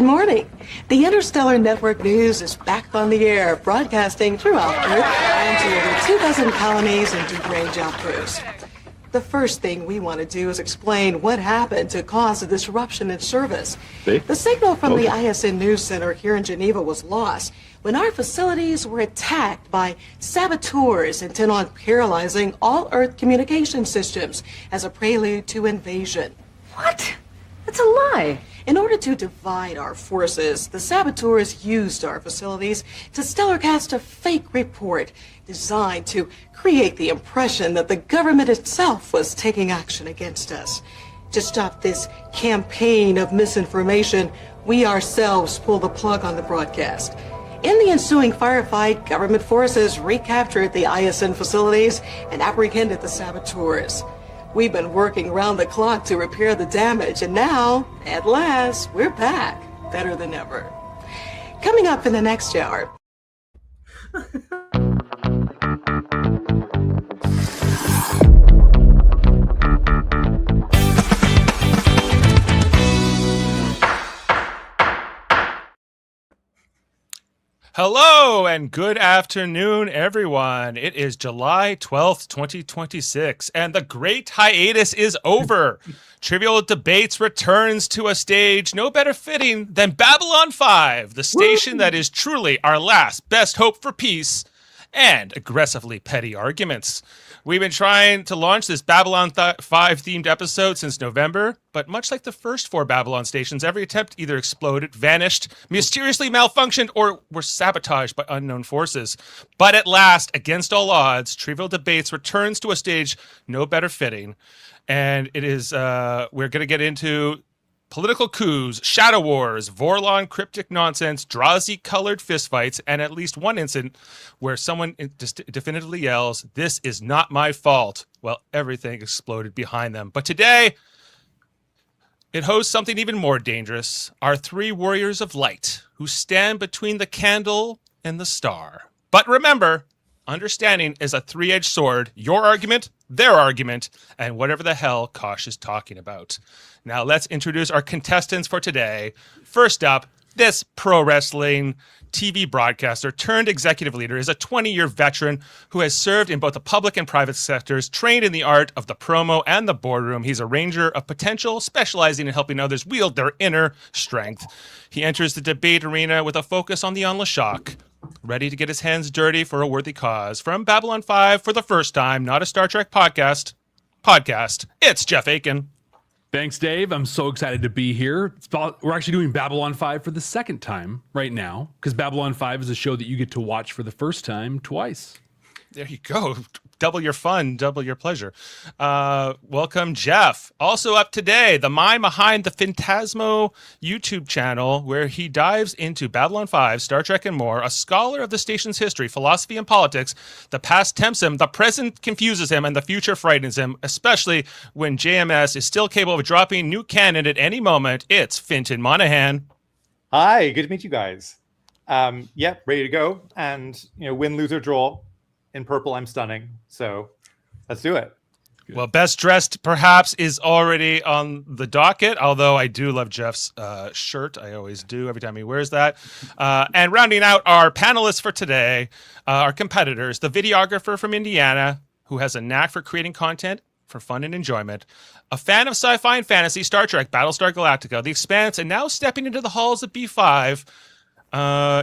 Good morning. The Interstellar Network News is back on the air, broadcasting throughout Earth and to over 2 dozen colonies and deep-range outposts. The first thing we want to do is explain what happened to cause a disruption in service. The signal from the ISN News Center here in Geneva was lost when our facilities were attacked by saboteurs intent on paralyzing all Earth communication systems as a prelude to invasion. What? That's a lie. In order to divide our forces, the saboteurs used our facilities to stellarcast a fake report designed to create the impression that the government itself was taking action against us. To stop this campaign of misinformation, we ourselves pulled the plug on the broadcast. In the ensuing firefight, government forces recaptured the ISN facilities and apprehended the saboteurs. We've been working around the clock to repair the damage, and now, at last, we're back, better than ever. Coming up in the next hour. Hello and good afternoon, everyone. It is July 12th, 2026, and the great hiatus is over. Trivial Debates returns to a stage no better fitting than Babylon 5, the station that is truly our last best hope for peace and aggressively petty arguments. We've been trying to launch this Babylon 5 themed episode since November, but much like the first 4 Babylon stations, every attempt either exploded, vanished, mysteriously malfunctioned, or were sabotaged by unknown forces. But at last, against all odds, Trivial Debates returns to a stage no better fitting. And it is, we're going to get into political coups, shadow wars, Vorlon cryptic nonsense, Drazi-colored fistfights, and at least one incident where someone definitively yells, "This is not my fault," while everything exploded behind them. But today, it hosts something even more dangerous, our 3 warriors of light who stand between the candle and the star. But remember, understanding is a 3-edged sword, your argument, their argument, and whatever the hell Kosh is talking about. Now let's introduce our contestants for today. First up, this pro wrestling TV broadcaster turned executive leader is a 20-year veteran who has served in both the public and private sectors, trained in the art of the promo and the boardroom. He's a ranger of potential, specializing in helping others wield their inner strength. He enters the debate arena with a focus on the on-the-shock, ready to get his hands dirty for a worthy cause. From Babylon 5 for the first time, not a Star Trek podcast, it's Jeff Aiken. Thanks, Dave. I'm so excited to be here. We're actually doing Babylon 5 for the second time right now, because Babylon 5 is a show that you get to watch for the first time twice. There you go. Double your fun, double your pleasure. Welcome, Jeff. Also up today, the mind behind the Phantasmo YouTube channel, where he dives into Babylon 5, Star Trek, and more. A scholar of the station's history, philosophy, and politics. The past tempts him, the present confuses him, and the future frightens him, especially when JMS is still capable of dropping new canon at any moment. It's Fintan Monahan. Hi, good to meet you guys. Yep, ready to go. And, win, lose, or draw. In purple, I'm stunning. So let's do it. Well, best dressed perhaps is already on the docket, although I do love Jeff's shirt. I always do every time he wears that. And rounding out our panelists for today, our competitors, the videographer from Indiana, who has a knack for creating content for fun and enjoyment, a fan of sci-fi and fantasy, Star Trek, Battlestar Galactica, The Expanse, and now stepping into the halls of B5.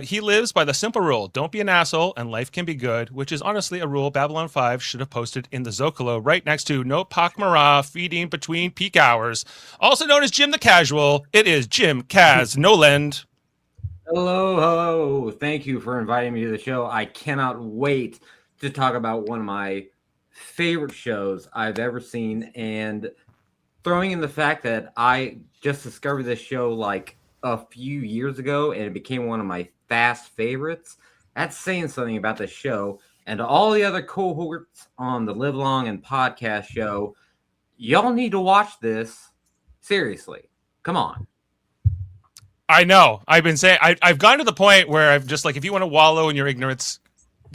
He lives by the simple rule, don't be an asshole and life can be good, which is honestly a rule Babylon 5 should have posted in the Zocalo right next to No Pak Mara feeding between peak hours. Also known as Jim the Casual, it is Jim Kaz Noland. Hello. Thank you for inviting me to the show. I cannot wait to talk about one of my favorite shows I've ever seen, and throwing in the fact that I just discovered this show like a few years ago, and it became one of my fast favorites. That's saying something about the show. And to all the other cohorts on the Live Long and podcast show, y'all need to watch this. Seriously. Come on. I know. I've been saying, I've gotten to the point where I'm just like, if you want to wallow in your ignorance,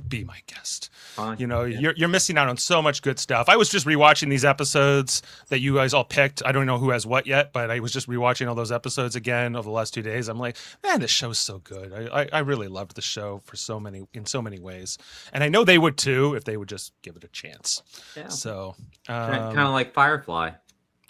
be my guest. Fine. You know, Yeah. you're missing out on so much good stuff. I was just rewatching these episodes that you guys all picked. I don't know who has what yet, but I was just rewatching all those episodes again over the last 2 days. I'm like, man, this show's so good. I really loved the show in so many ways, and I know they would too if they would just give it a chance. Yeah. So Kind of like Firefly.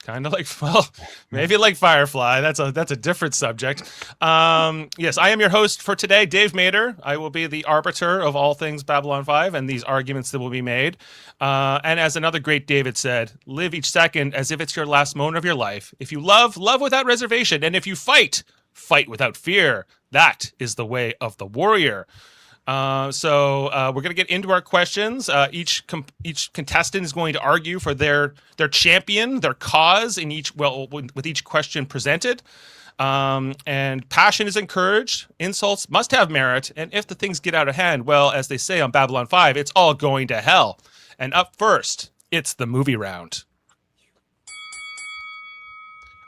kind of like, well, maybe like Firefly. That's a different subject. Yes, I am your host for today, Dave Mader. I will be the arbiter of all things Babylon 5 and these arguments that will be made. And as another great David said, live each second as if it's your last moment of your life. If you love, love without reservation. And if you fight, fight without fear. That is the way of the warrior. So we're going to get into our questions. Each contestant is going to argue for their champion, their cause in with each question presented. And passion is encouraged. Insults must have merit. And if the things get out of hand, well, as they say on Babylon 5, it's all going to hell. And up first, it's the movie round.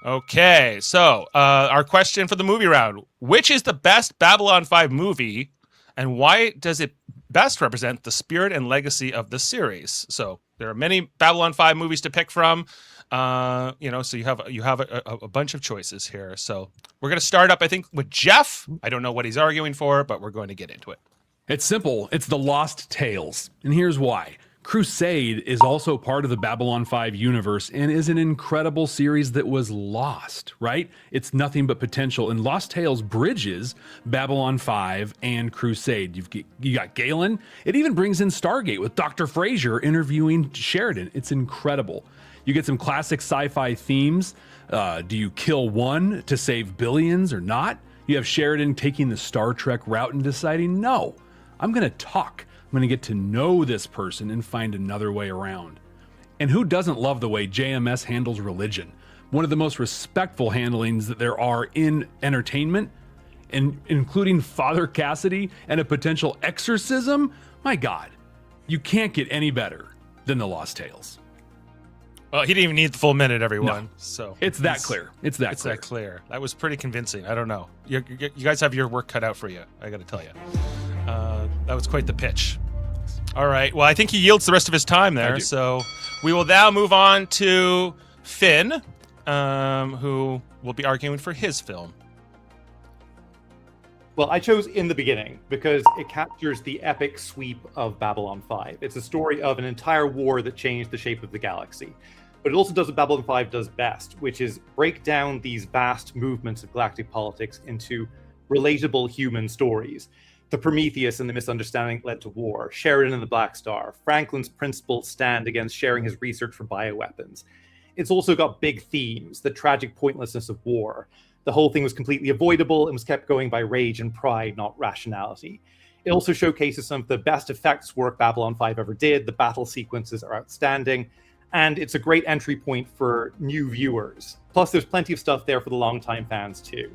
Okay, so our question for the movie round: which is the best Babylon 5 movie? And why does it best represent the spirit and legacy of the series? So there are many Babylon 5 movies to pick from, so you have a bunch of choices here. So we're going to start up, I think, with Jeff. I don't know what he's arguing for, but we're going to get into it. It's simple. It's The Lost Tales. And here's why. Crusade is also part of the Babylon 5 universe and is an incredible series that was lost, right? It's nothing but potential. And Lost Tales bridges Babylon 5 and Crusade. You got Galen. It even brings in Stargate with Dr. Frazier interviewing Sheridan. It's incredible. You get some classic sci-fi themes. Do you kill one to save billions or not? You have Sheridan taking the Star Trek route and deciding, no, I'm going to talk. I'm going to get to know this person and find another way around. And who doesn't love the way JMS handles religion? One of the most respectful handlings that there are in entertainment, and including Father Cassidy and a potential exorcism. My God, you can't get any better than The Lost Tales. Well, he didn't even need the full minute, everyone. No. So It's that clear. It's that that clear. That was pretty convincing. I don't know. You guys have your work cut out for you, I got to tell you. That was quite the pitch. All right. Well, I think he yields the rest of his time there. So we will now move on to Finn, who will be arguing for his film. Well, I chose In the Beginning because it captures the epic sweep of Babylon 5. It's a story of an entire war that changed the shape of the galaxy. But it also does what Babylon 5 does best, which is break down these vast movements of galactic politics into relatable human stories. The Prometheus and the misunderstanding led to war, Sheridan and the Black Star, Franklin's principled stand against sharing his research for bioweapons. It's also got big themes, the tragic pointlessness of war. The whole thing was completely avoidable and was kept going by rage and pride, not rationality. It also showcases some of the best effects work Babylon 5 ever did. The battle sequences are outstanding, and it's a great entry point for new viewers. Plus, there's plenty of stuff there for the longtime fans, too.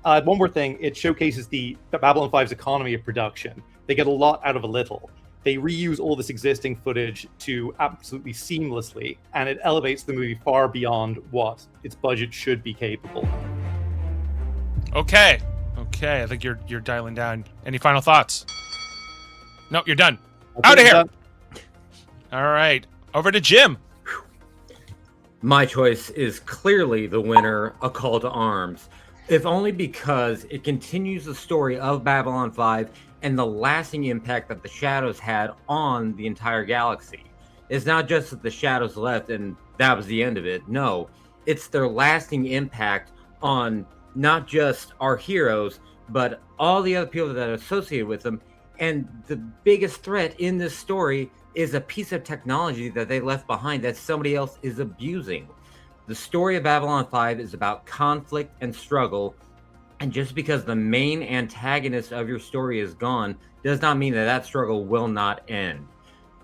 One more thing, it showcases the Babylon 5's economy of production. They get a lot out of a little. They reuse all this existing footage to absolutely seamlessly, and it elevates the movie far beyond what its budget should be capable. Okay. I think you're dialing down. Any final thoughts? No, you're done. Out of here. All right. Over to Jim. My choice is clearly the winner, A Call to Arms. If only because it continues the story of Babylon 5 and the lasting impact that the Shadows had on the entire galaxy. It's not just that the Shadows left and that was the end of it. No, it's their lasting impact on not just our heroes, but all the other people that are associated with them. And the biggest threat in this story is a piece of technology that they left behind that somebody else is abusing. The story of Babylon 5 is about conflict and struggle, and just because the main antagonist of your story is gone does not mean that that struggle will not end.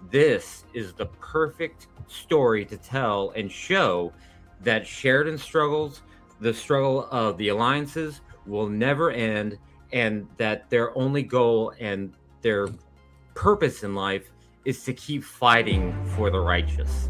This is the perfect story to tell and show that Sheridan's struggles, the struggle of the alliances, will never end, and that their only goal and their purpose in life is to keep fighting for the righteous.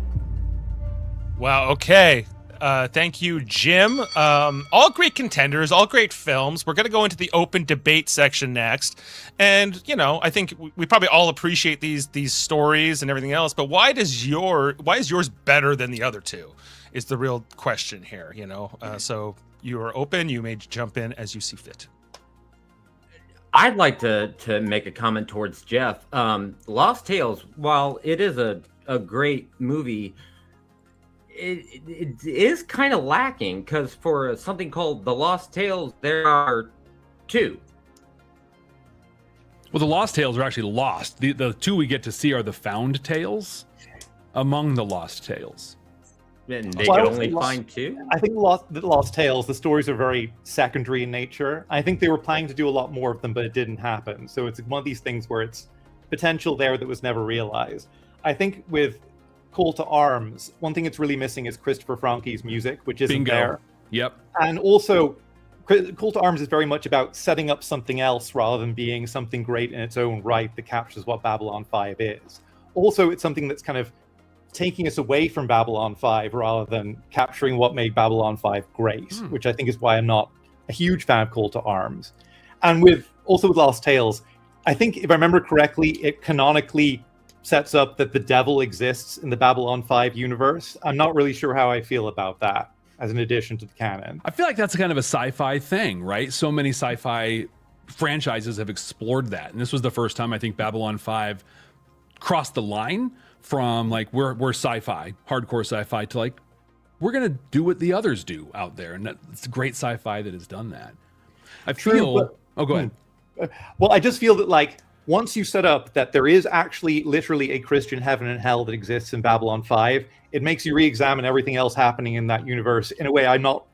Wow, okay. Thank you, Jim. All great contenders, all great films. We're going to go into the open debate section next. And, you know, I think we probably all appreciate these stories and everything else, but why is yours better than the other two is the real question here, you know? So you are open. You may jump in as you see fit. I'd like to make a comment towards Jeff. Lost Tales, while it is a great movie, it is kind of lacking, because for something called The Lost Tales, there are two. Well, the Lost Tales are actually lost. The two we get to see are the found tales among the Lost Tales. And they could only find two? I think the Lost Tales, the stories are very secondary in nature. I think they were planning to do a lot more of them, but it didn't happen. So it's one of these things where it's potential there that was never realized. I think with Call to Arms, one thing it's really missing is Christopher Franke's music, which isn't there. Yep. And also, Call to Arms is very much about setting up something else rather than being something great in its own right that captures what Babylon 5 is. Also, it's something that's kind of taking us away from Babylon 5 rather than capturing what made Babylon 5 great, which I think is why I'm not a huge fan of Call to Arms. And with Lost Tales, I think if I remember correctly, it canonically sets up that the devil exists in the Babylon 5 universe. I'm not really sure how I feel about that as an addition to the canon. I feel like that's kind of a sci-fi thing, right? So many sci-fi franchises have explored that. And this was the first time I think Babylon 5 crossed the line from like, we're sci-fi, hardcore sci-fi, to like, we're going to do what the others do out there. And it's great sci-fi that has done that. I feel... Oh, go ahead. Well, I just feel that like, once you set up that there is actually literally a Christian heaven and hell that exists in Babylon 5, it makes you re-examine everything else happening in that universe in a way I'm not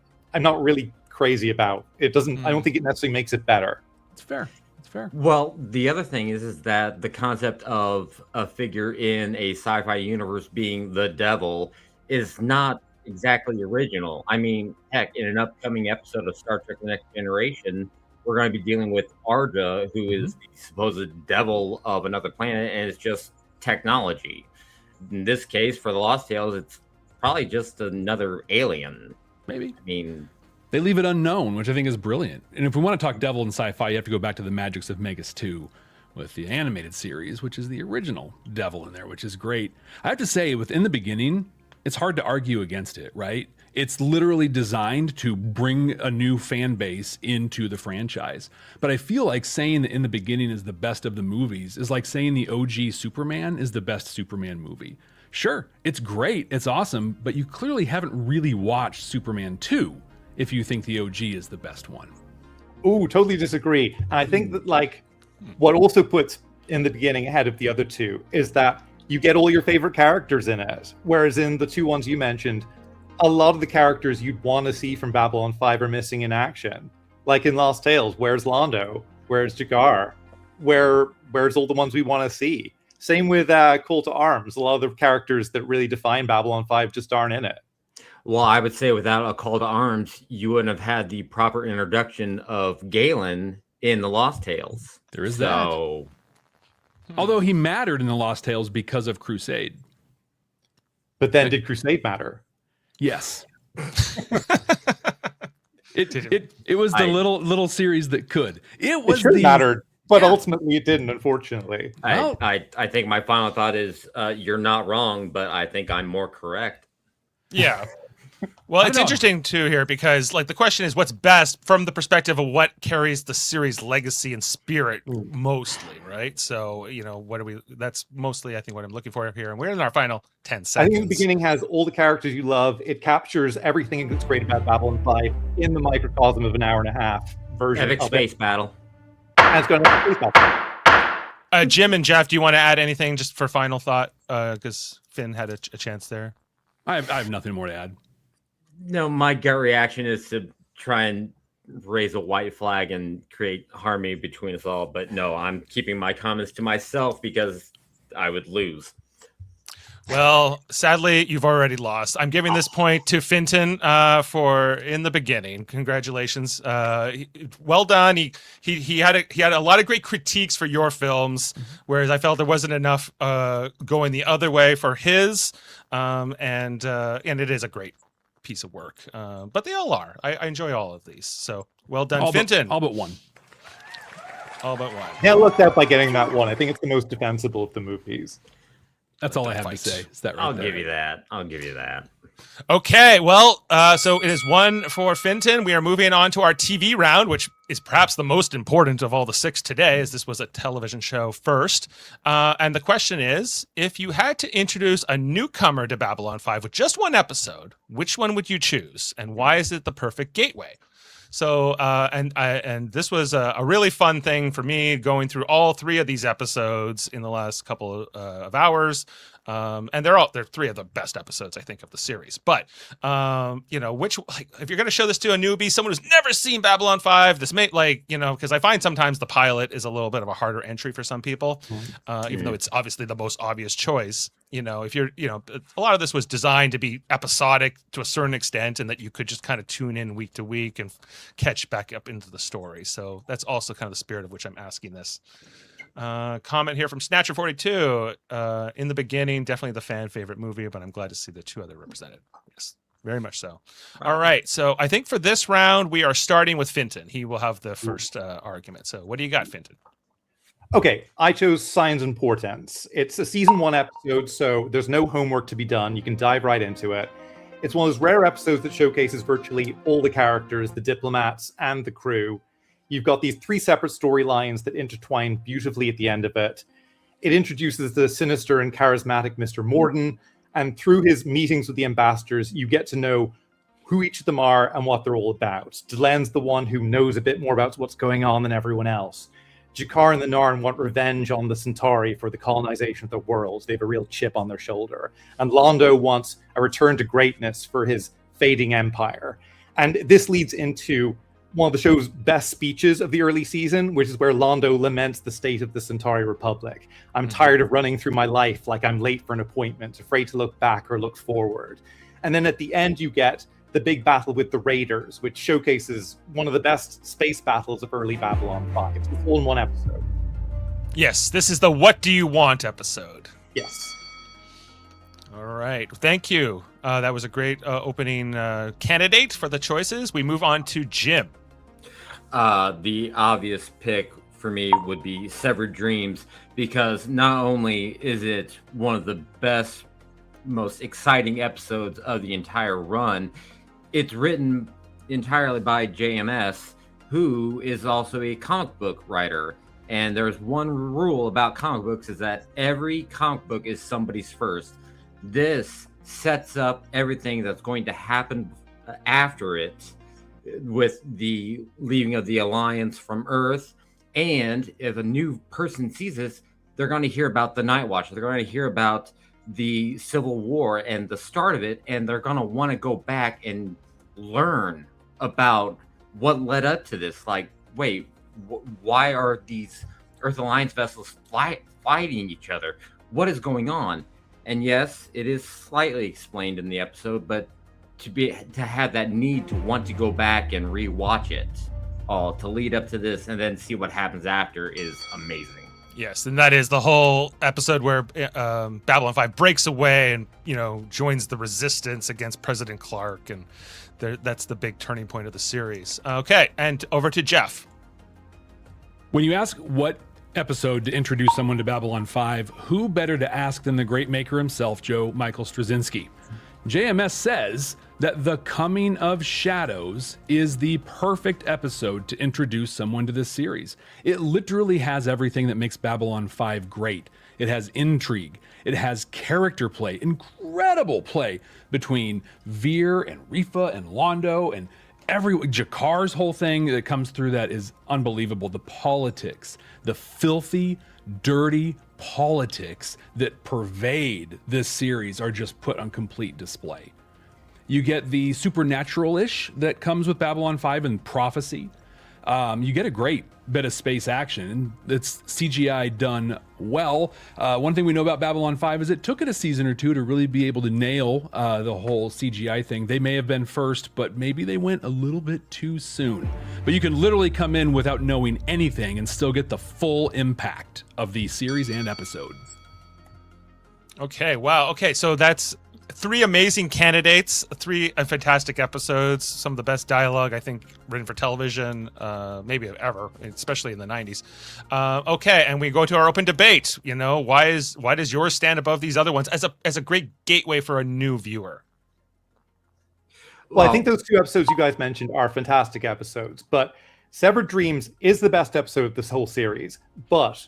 really crazy about. It doesn't. I don't think it necessarily makes it better. It's fair. It's fair. Well, the other thing is that the concept of a figure in a sci-fi universe being the devil is not exactly original. I mean, heck, in an upcoming episode of Star Trek: The Next Generation, we're going to be dealing with Arda, who is the supposed devil of another planet, and it's just technology. In this case, for the Lost Tales, it's probably just another alien. Maybe. I mean, they leave it unknown, which I think is brilliant. And if we want to talk devil and sci-fi, you have to go back to the Magics of Megas 2 with the animated series, which is the original devil in there, which is great. I have to say, within the beginning, it's hard to argue against it, right? It's literally designed to bring a new fan base into the franchise. But I feel like saying that In the Beginning is the best of the movies is like saying the OG Superman is the best Superman movie. Sure, it's great, it's awesome, but you clearly haven't really watched Superman 2 if you think the OG is the best one. Ooh, totally disagree. And I think that like what also puts In the Beginning ahead of the other two is that you get all your favorite characters in it. Whereas in the two ones you mentioned, a lot of the characters you'd want to see from Babylon 5 are missing in action. Like in Lost Tales, where's Londo? Where's Jagar? Where's all the ones we want to see? Same with Call to Arms. A lot of the characters that really define Babylon 5 just aren't in it. well, I would say without a call to arms, you wouldn't have had the proper introduction of Galen in the Lost Tales. There is that. Although he mattered in the Lost Tales because of Crusade. But then did Crusade matter? Yes. It was the little series that could. It was mattered, but ultimately it didn't, unfortunately. I think my final thought is you're not wrong, but I think I'm more correct. Yeah. Well, it's interesting too here because like the question is what's best from the perspective of what carries the series legacy and spirit mostly, right? So, you know, that's mostly I think what I'm looking for here. And we're in our final 10 seconds. I think the beginning has all the characters you love. It captures everything that's great about Babylon 5 in the microcosm of an hour and a half version Epic of space battle. And it's going to be space battle. Jim and Jeff, do you want to add anything just for final thought? Because Finn had a chance there. I have nothing more to add. No, my gut reaction is to try and raise a white flag and create harmony between us all. But no, I'm keeping my comments to myself because I would lose. Well, sadly, you've already lost. I'm giving this point to Finton for In the Beginning. Congratulations. Well done. He had a lot of great critiques for your films, whereas I felt there wasn't enough going the other way for his. And it is a great piece of work. But they all are. I enjoy all of these. So well done, All Finton. but one. All but one. Yeah, looked out by getting that one. I think it's the most defensible of the movies. That's all I have Fight. to say. Is that right I'll there? give you that. I'll give you that. Okay, well, so it is 1 for Finton. We are moving on to our TV round, which is perhaps the most important of all the 6 today, as this was a television show first. And the question is, if you had to introduce a newcomer to Babylon 5 with just one episode, which one would you choose? And why is it the perfect gateway? So, and this was a really fun thing for me, going through all 3 of these episodes in the last couple of hours. And they're 3 of the best episodes, I think, of the series. But you know, if you're going to show this to a newbie, someone who's never seen Babylon 5, this may, because I find sometimes the pilot is a little bit of a harder entry for some people, even though it's obviously the most obvious choice. You know, if you're, a lot of this was designed to be episodic to a certain extent, and that you could just kind of tune in week to week and catch back up into the story. So that's also kind of the spirit of which I'm asking this. Comment here from Snatcher42. In the beginning, definitely the fan favorite movie, but I'm glad to see the 2 other represented. Yes, very much so. All right, so I think for this round we are starting with Finton. He will have the first argument. So what do you got, Finton? Okay, I chose Signs and Portents. It's a season 1 episode, so there's no homework to be done. You can dive right into it. It's one of those rare episodes that showcases virtually all the characters, the diplomats, and the crew. You've got these 3 separate storylines that intertwine beautifully at the end of it. It introduces the sinister and charismatic Mr. Morden, and through his meetings with the ambassadors, you get to know who each of them are and what they're all about. Delen's the one who knows a bit more about what's going on than everyone else. Jakar and the Narn want revenge on the Centauri for the colonization of the world. They have a real chip on their shoulder. And Londo wants a return to greatness for his fading empire. And this leads into one of the show's best speeches of the early season, which is where Londo laments the state of the Centauri Republic. I'm tired of running through my life like I'm late for an appointment, afraid to look back or look forward. And then at the end, you get the big battle with the Raiders, which showcases one of the best space battles of early Babylon 5. It's all in one episode. Yes, this is the What Do You Want episode. Yes. All right. Thank you. That was a great opening candidate for the choices. We move on to Jim. The obvious pick for me would be Severed Dreams, because not only is it one of the best, most exciting episodes of the entire run, it's written entirely by JMS, who is also a comic book writer. And there's one rule about comic books, is that every comic book is somebody's first. This sets up everything that's going to happen after it, with the leaving of the Alliance from Earth. And if a new person sees this, they're going to hear about the Night Watch. They're going to hear about the Civil War and the start of it, and they're going to want to go back and learn about what led up to this. Like, wait, why are these Earth Alliance vessels fighting each other? What is going on? And yes, it is slightly explained in the episode, but to have that need to want to go back and rewatch it all to lead up to this and then see what happens after is amazing. Yes, and that is the whole episode where Babylon 5 breaks away and, joins the resistance against President Clark, and that's the big turning point of the series. Okay, and over to Jeff. When you ask what episode to introduce someone to Babylon 5, who better to ask than the great maker himself, Joe Michael Straczynski? JMS says that The Coming of Shadows is the perfect episode to introduce someone to this series. It literally has everything that makes Babylon 5 great. It has intrigue. It has character play, incredible play between Veer and Rifa and Londo, and Jakar's whole thing that comes through that is unbelievable. The politics, the filthy, dirty politics that pervade this series are just put on complete display. You get the supernatural-ish that comes with Babylon 5 and prophecy. You get a great bit of space action. It's CGI done well. One thing we know about Babylon 5 is it took it a season or two to really be able to nail the whole CGI thing. They may have been first, but maybe they went a little bit too soon. But you can literally come in without knowing anything and still get the full impact of the series and episode. Okay, wow. Okay, so three amazing candidates, three fantastic episodes, some of the best dialogue I think written for television, maybe ever, especially in the 90s. Okay, and we go to our open debate. You know, why does yours stand above these other ones as a great gateway for a new viewer? Well, I think those two episodes you guys mentioned are fantastic episodes, but Severed Dreams is the best episode of this whole series, but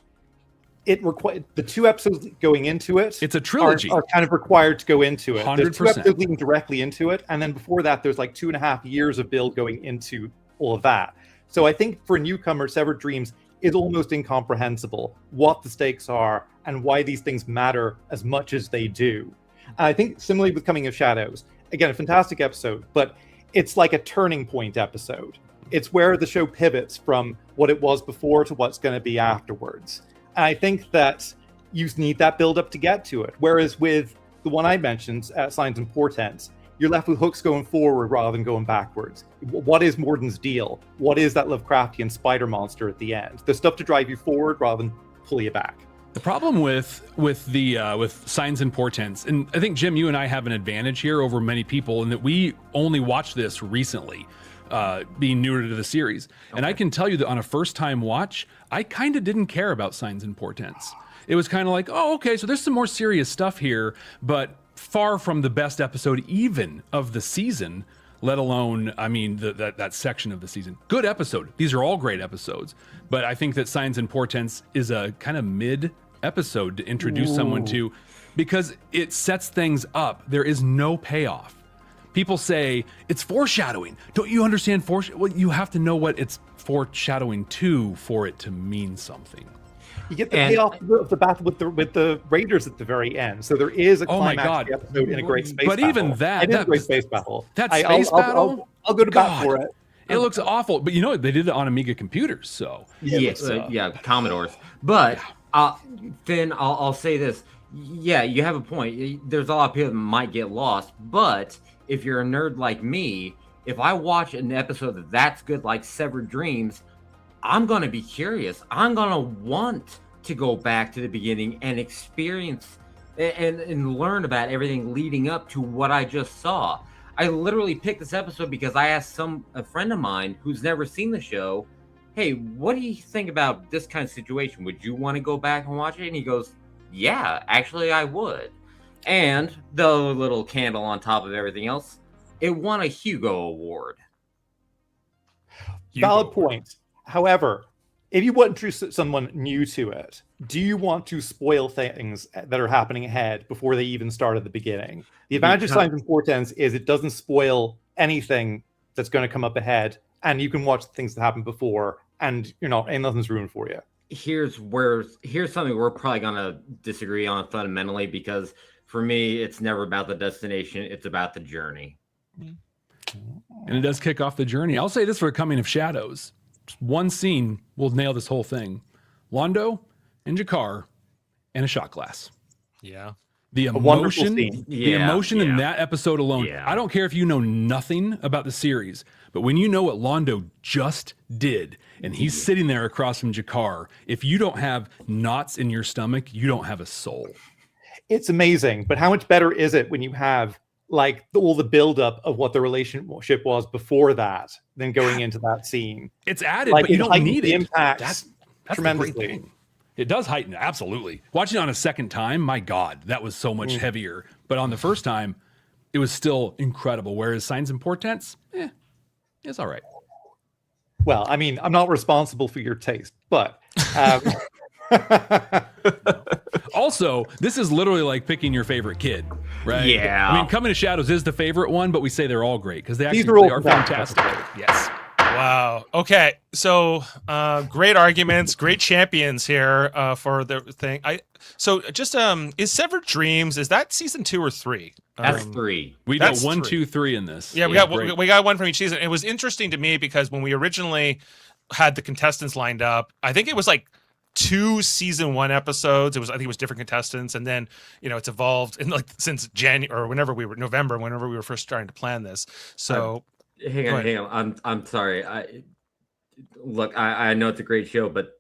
the two episodes going into it, it's a trilogy, are kind of required to go into it. 100%. There's two episodes leading directly into it, and then before that, there's like 2.5 years of build going into all of that. So I think for a newcomer, Severed Dreams is almost incomprehensible what the stakes are and why these things matter as much as they do. And I think similarly with Coming of Shadows, again, a fantastic episode, but it's like a turning point episode. It's where the show pivots from what it was before to what's going to be afterwards. And I think that you need that build up to get to it. Whereas with the one I mentioned, Signs and Portents, you're left with hooks going forward rather than going backwards. What is Morden's deal? What is that Lovecraftian spider monster at the end? There's stuff to drive you forward rather than pull you back. The problem with Signs and Portents, and I think Jim, you and I have an advantage here over many people in that we only watched this recently, being newer to the series. Okay. And I can tell you that on a first-time watch, I kind of didn't care about Signs and Portents. It was kind of like, oh, okay, so there's some more serious stuff here, but far from the best episode even of the season, let alone, I mean, that section of the season. Good episode. These are all great episodes. But I think that Signs and Portents is a kind of mid episode to introduce someone to, because it sets things up. There is no payoff. People say, it's foreshadowing. Don't you understand foreshadowing? Well, you have to know what it's foreshadowing to for it to mean something. You get the payoff of the battle with the Raiders at the very end. So there is a climax episode in a great space battle. But even that, it is a great space battle. That space battle, I'll go to bat for it. It looks awful, but you know they did it on Amiga computers, so yeah, Commodores. But then I'll say this: yeah, you have a point. There's a lot of people that might get lost, but if you're a nerd like me, if I watch an episode that's good, like Severed Dreams, I'm going to be curious. I'm going to want to go back to the beginning and experience and learn about everything leading up to what I just saw. I literally picked this episode because I asked a friend of mine who's never seen the show, hey, what do you think about this kind of situation? Would you want to go back and watch it? And he goes, yeah, actually I would. And the little candle on top of everything else, it won a Hugo Award. Valid point. However, if you want to introduce someone new to it, do you want to spoil things that are happening ahead before they even start at the beginning? The advantage of Signs and Portents is it doesn't spoil anything that's going to come up ahead, and you can watch the things that happened before, and ain't nothing's ruined for you. Here's something we're probably going to disagree on fundamentally, because for me, it's never about the destination, it's about the journey. And it does kick off the journey. I'll say this for Coming of Shadows. One scene will nail this whole thing. Londo and Jakar and a shot glass. Yeah. The emotion in that episode alone. Yeah. I don't care if you know nothing about the series, but when you know what Londo just did, and he's sitting there across from Jakar, if you don't have knots in your stomach, you don't have a soul. It's amazing, but how much better is it when you have like all the buildup of what the relationship was before that, than going into that scene? It's added, but you don't need it. Impact that's tremendously. It does heighten, absolutely. Watching it on a second time, my God, that was so much heavier. But on the first time, it was still incredible. Whereas Signs and Portents, it's all right. Well, I mean, I'm not responsible for your taste, but also, this is literally like picking your favorite kid, right? Yeah. I mean, Coming to Shadows is the favorite one, but we say they're all great because they actually are fantastic. Yes. Wow. Okay. So, great arguments, great champions here for the thing. Is Severed Dreams, is that season 2 or 3? That's 3. We got 1, 2, 3 in this. Yeah, we got one from each season. It was interesting to me because when we originally had the contestants lined up, I think it was like 2 season 1 episodes. I think it was different contestants, and then it's evolved in like since November whenever we were first starting to plan this. So. Hang on. I'm sorry. I know it's a great show, but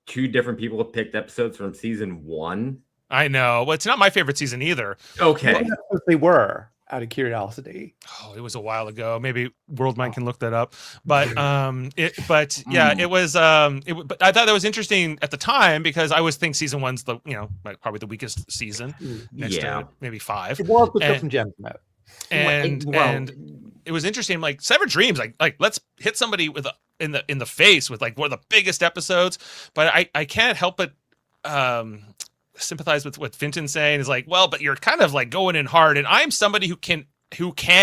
2 different people have picked episodes from season 1. I know. Well, it's not my favorite season either. Okay. What they were, out of curiosity. Oh, it was a while ago. Maybe Worldmind can look that up. But it was but I thought that was interesting at the time because I always think season one's the like probably the weakest season. Next to maybe 5. It was, but got some gems in it. And it was interesting. Like Severed Dreams, like let's hit somebody with in the face with like one of the biggest episodes. But I can't help but sympathize with what Finton's saying. Is like, well, but you're kind of like going in hard, and I'm somebody who can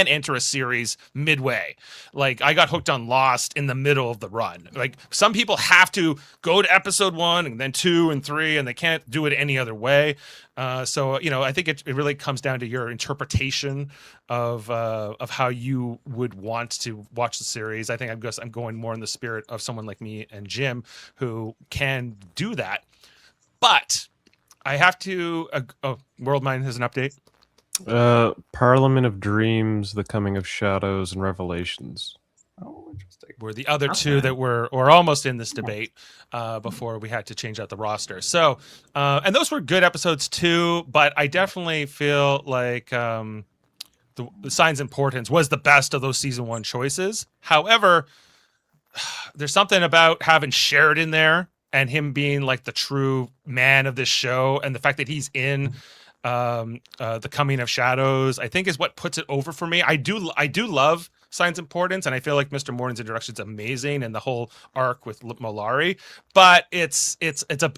enter a series midway. Like I got hooked on Lost in the middle of the run. Like some people have to go to episode 1 and then 2 and 3, and they can't do it any other way. So I think it really comes down to your interpretation of how you would want to watch the series. I think I'm going more in the spirit of someone like me and Jim who can do that. But I have to. Worldmind has an update. Parliament of Dreams, The Coming of Shadows, and Revelations. Oh, interesting. Were the other two that were almost in this debate before we had to change out the roster. So, and those were good episodes too. But I definitely feel like the Signs Importance was the best of those season 1 choices. However, there's something about having Sheridan there and him being like the true man of this show, and the fact that he's in The Coming of Shadows, I think is what puts it over for me. I do love Signs Importance, and I feel like Mr. Morning's introduction is amazing, and the whole arc with Molari. But it's a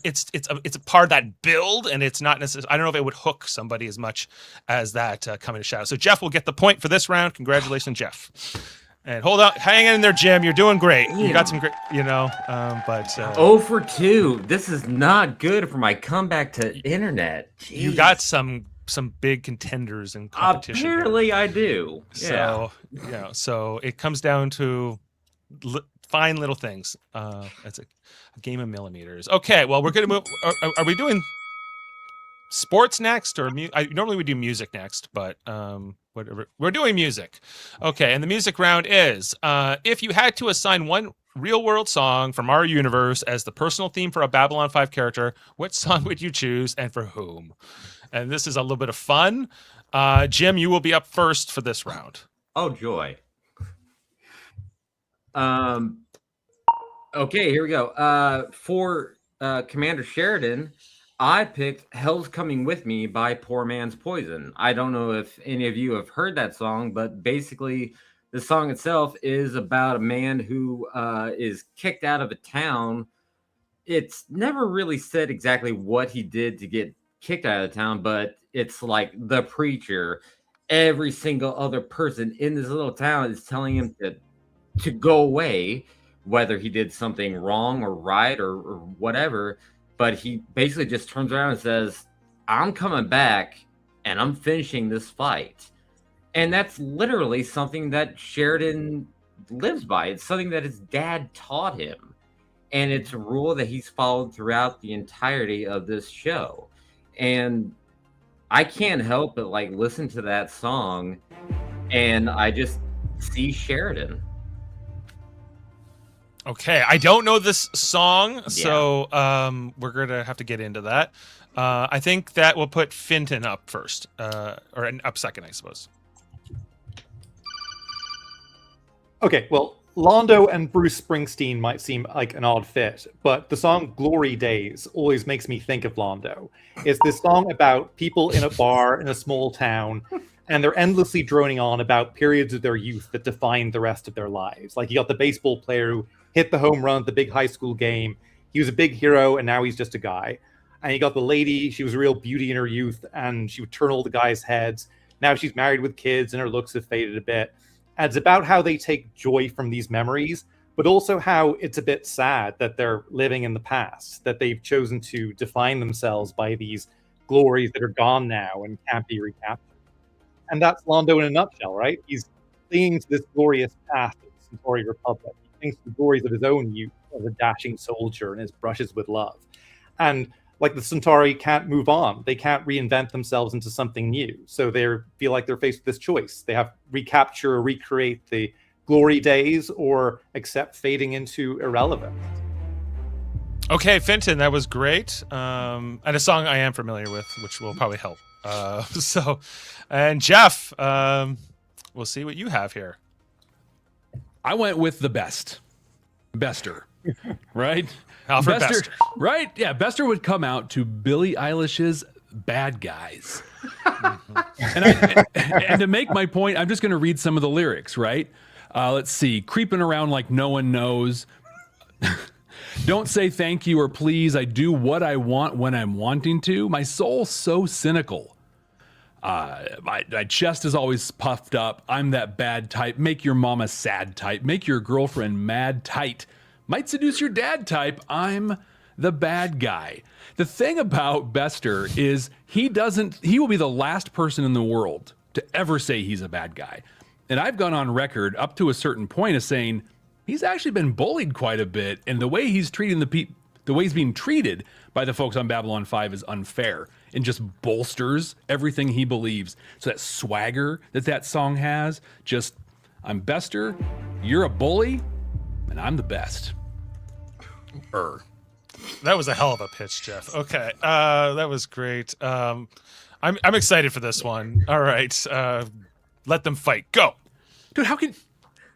part of that build, and it's not necessarily. I don't know if it would hook somebody as much as that Coming of Shadows. So Jeff will get the point for this round. Congratulations, Jeff. And hold on, hang in there, Jim. You're doing great. You got some great, but 0 for 2. This is not good for my comeback to internet. Jeez. You got some big contenders in competition. Apparently, I do. So so it comes down to fine little things. It's a game of millimeters. Okay, well we're gonna move. Are we doing sports next, or normally we do music next, but whatever. We're doing music. Okay, and the music round is if you had to assign one real-world song from our universe as the personal theme for a Babylon 5 character, what song would you choose and for whom? And this is a little bit of fun. Jim, you will be up first for this round. Oh, joy. Okay, here we go. For Commander Sheridan, I picked Hell's Coming With Me by Poor Man's Poison. I don't know if any of you have heard that song, but basically the song itself is about a man who is kicked out of a town. It's never really said exactly what he did to get kicked out of town, but it's like the preacher. Every single other person in this little town is telling him to go away, whether he did something wrong or right or whatever. But he basically just turns around and says, I'm coming back and I'm finishing this fight. And that's literally something that Sheridan lives by. It's something that his dad taught him. And it's a rule that he's followed throughout the entirety of this show. And I can't help but like listen to that song and I just see Sheridan. Okay, I don't know this song, so we're gonna have to get into that. I think that will put Finton up first, or up second, I suppose. Okay, well, Londo and Bruce Springsteen might seem like an odd fit, but the song Glory Days always makes me think of Londo. It's this song about people in a bar in a small town, and they're endlessly droning on about periods of their youth that define the rest of their lives. Like you got the baseball player who hit the home run at the big high school game. He was a big hero, and now he's just a guy. And you got the lady, she was a real beauty in her youth, and she would turn all the guys' heads. Now she's married with kids, and her looks have faded a bit. And it's about how they take joy from these memories, but also how it's a bit sad that they're living in the past, that they've chosen to define themselves by these glories that are gone now and can't be recaptured. And that's Londo in a nutshell, right? He's clinging to this glorious past of the Centauri Republic. He clings to the glories of his own youth as a dashing soldier and his brushes with love. And like the Centauri can't move on. They can't reinvent themselves into something new. So they feel like they're faced with this choice. They have to recapture or recreate the glory days or accept fading into irrelevance. Okay, Fenton, that was great. And a song I am familiar with, which will probably help. And Jeff, we'll see what you have here. I went with the Bester, right? Alfred Bester. Right? Yeah, Bester would come out to Billie Eilish's Bad Guys. and to make my point, I'm just going to read some of the lyrics, right? Let's see. Creeping around like no one knows. Don't say thank you or please. I do what I want when I'm wanting to. My soul's so cynical. My chest is always puffed up. I'm that bad type. Make your mama sad type. Make your girlfriend mad tight. Might seduce your dad type. I'm the bad guy. The thing about Bester is he will be the last person in the world to ever say he's a bad guy. And I've gone on record up to a certain point of saying he's actually been bullied quite a bit, and the way he's treating the way he's being treated by the folks on Babylon 5 is unfair and just bolsters everything he believes. So that swagger that song has, just, I'm Bester, you're a bully, and I'm the best. That was a hell of a pitch, Jeff. Okay, that was great. I'm excited for this one. All right, let them fight. Go, dude. How can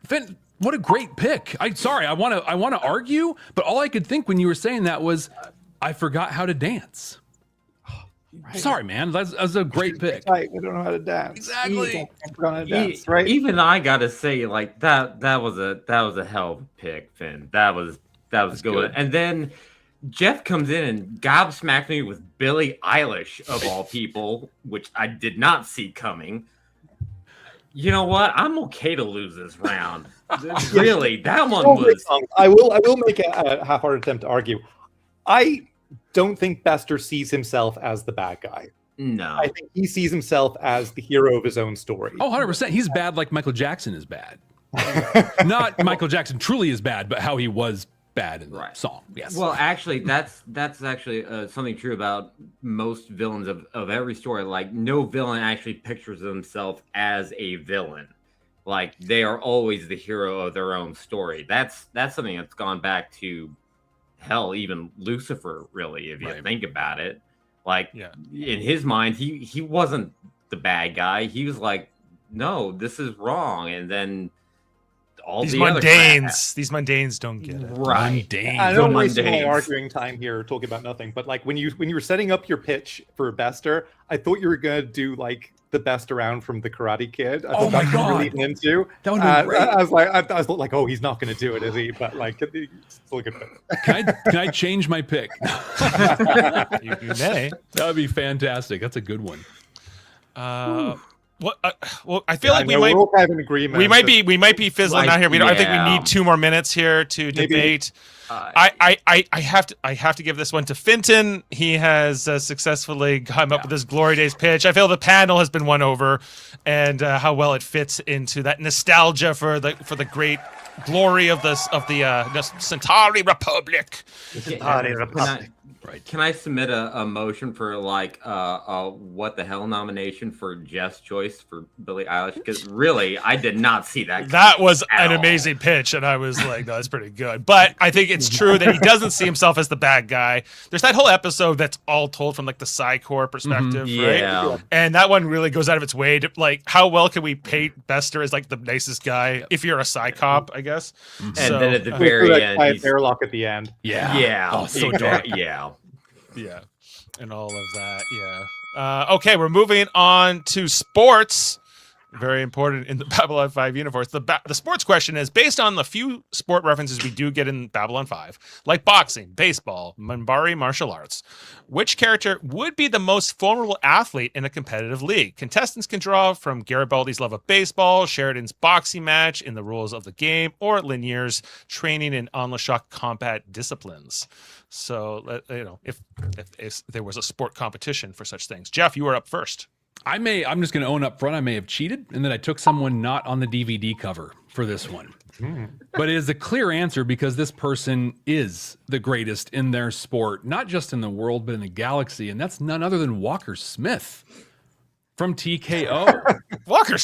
Finn? What a great pick. I want to argue, but all I could think when you were saying that was, I forgot how to dance. Right. Sorry, man. That's a great pick. Right. We don't know how to dance. Exactly. Right. Even I gotta say, like that was a hell of a pick, Finn. That was good. And then Jeff comes in and gobsmacked me with Billie Eilish of all people, which I did not see coming. You know what? I'm okay to lose this round. Really, that one was. I will make a half-hearted attempt to argue. I don't think Bester sees himself as the bad guy. No. I think he sees himself as the hero of his own story. Oh, 100%. He's bad like Michael Jackson is bad. Not Michael Jackson truly is bad, but how he was bad in the song. Yes. Well, actually, that's actually something true about most villains of every story. Like, no villain actually pictures themselves as a villain. Like, they are always the hero of their own story. That's something that's gone back to, hell, even Lucifer, really, if you think about it. Like, in his mind, he wasn't the bad guy. He was like, no, this is wrong. And then all these the mundanes don't get it. Right. I don't waste my arguing time here talking about nothing. But like when you were setting up your pitch for Bester, I thought you were gonna do like the best around from the Karate Kid. I thought that's what really into. That would be great. I was like, oh, he's not gonna do it, is he? But like, it's still a good pick. Can I change my pick? You may. That would be fantastic. That's a good one. Well, I feel like we might. We're all kind of in agreement. We might be fizzling out here. I think we need 2 more minutes here to debate. I have to give this one to Finton. He has successfully come up with this Glory Days pitch. I feel the panel has been won over, and how well it fits into that nostalgia for the great glory of the Centauri Republic. Can I submit a motion for like a what the hell nomination for Jeff's choice for Billie Eilish? Because really, I did not see that. That was an amazing pitch, and I was like, no, that's pretty good. But I think it's true that he doesn't see himself as the bad guy. There's that whole episode that's all told from like the Psy-Corps perspective, right? And that one really goes out of its way to like, how well can we paint Bester as like the nicest guy if you're a Psy-Cop, I guess. And then at the very end, he's airlock at the end. Oh, so dark. Yeah, and all of that. Okay, we're moving on to sports. Very important in the Babylon 5 universe. The sports question is based on the few sport references we do get in Babylon 5, like boxing, baseball, Minbari martial arts. Which character would be the most formidable athlete in a competitive league? Contestants can draw from Garibaldi's love of baseball, Sheridan's boxing match in the rules of the game, or Linier's training in on-the-shock combat disciplines. So, if there was a sport competition for such things. Jeff, you are up first. I'm just going to own up front, I may have cheated, and then I took someone not on the DVD cover for this one. But it is a clear answer because this person is the greatest in their sport, not just in the world, but in the galaxy, and that's none other than Walker Smith from TKO. Walker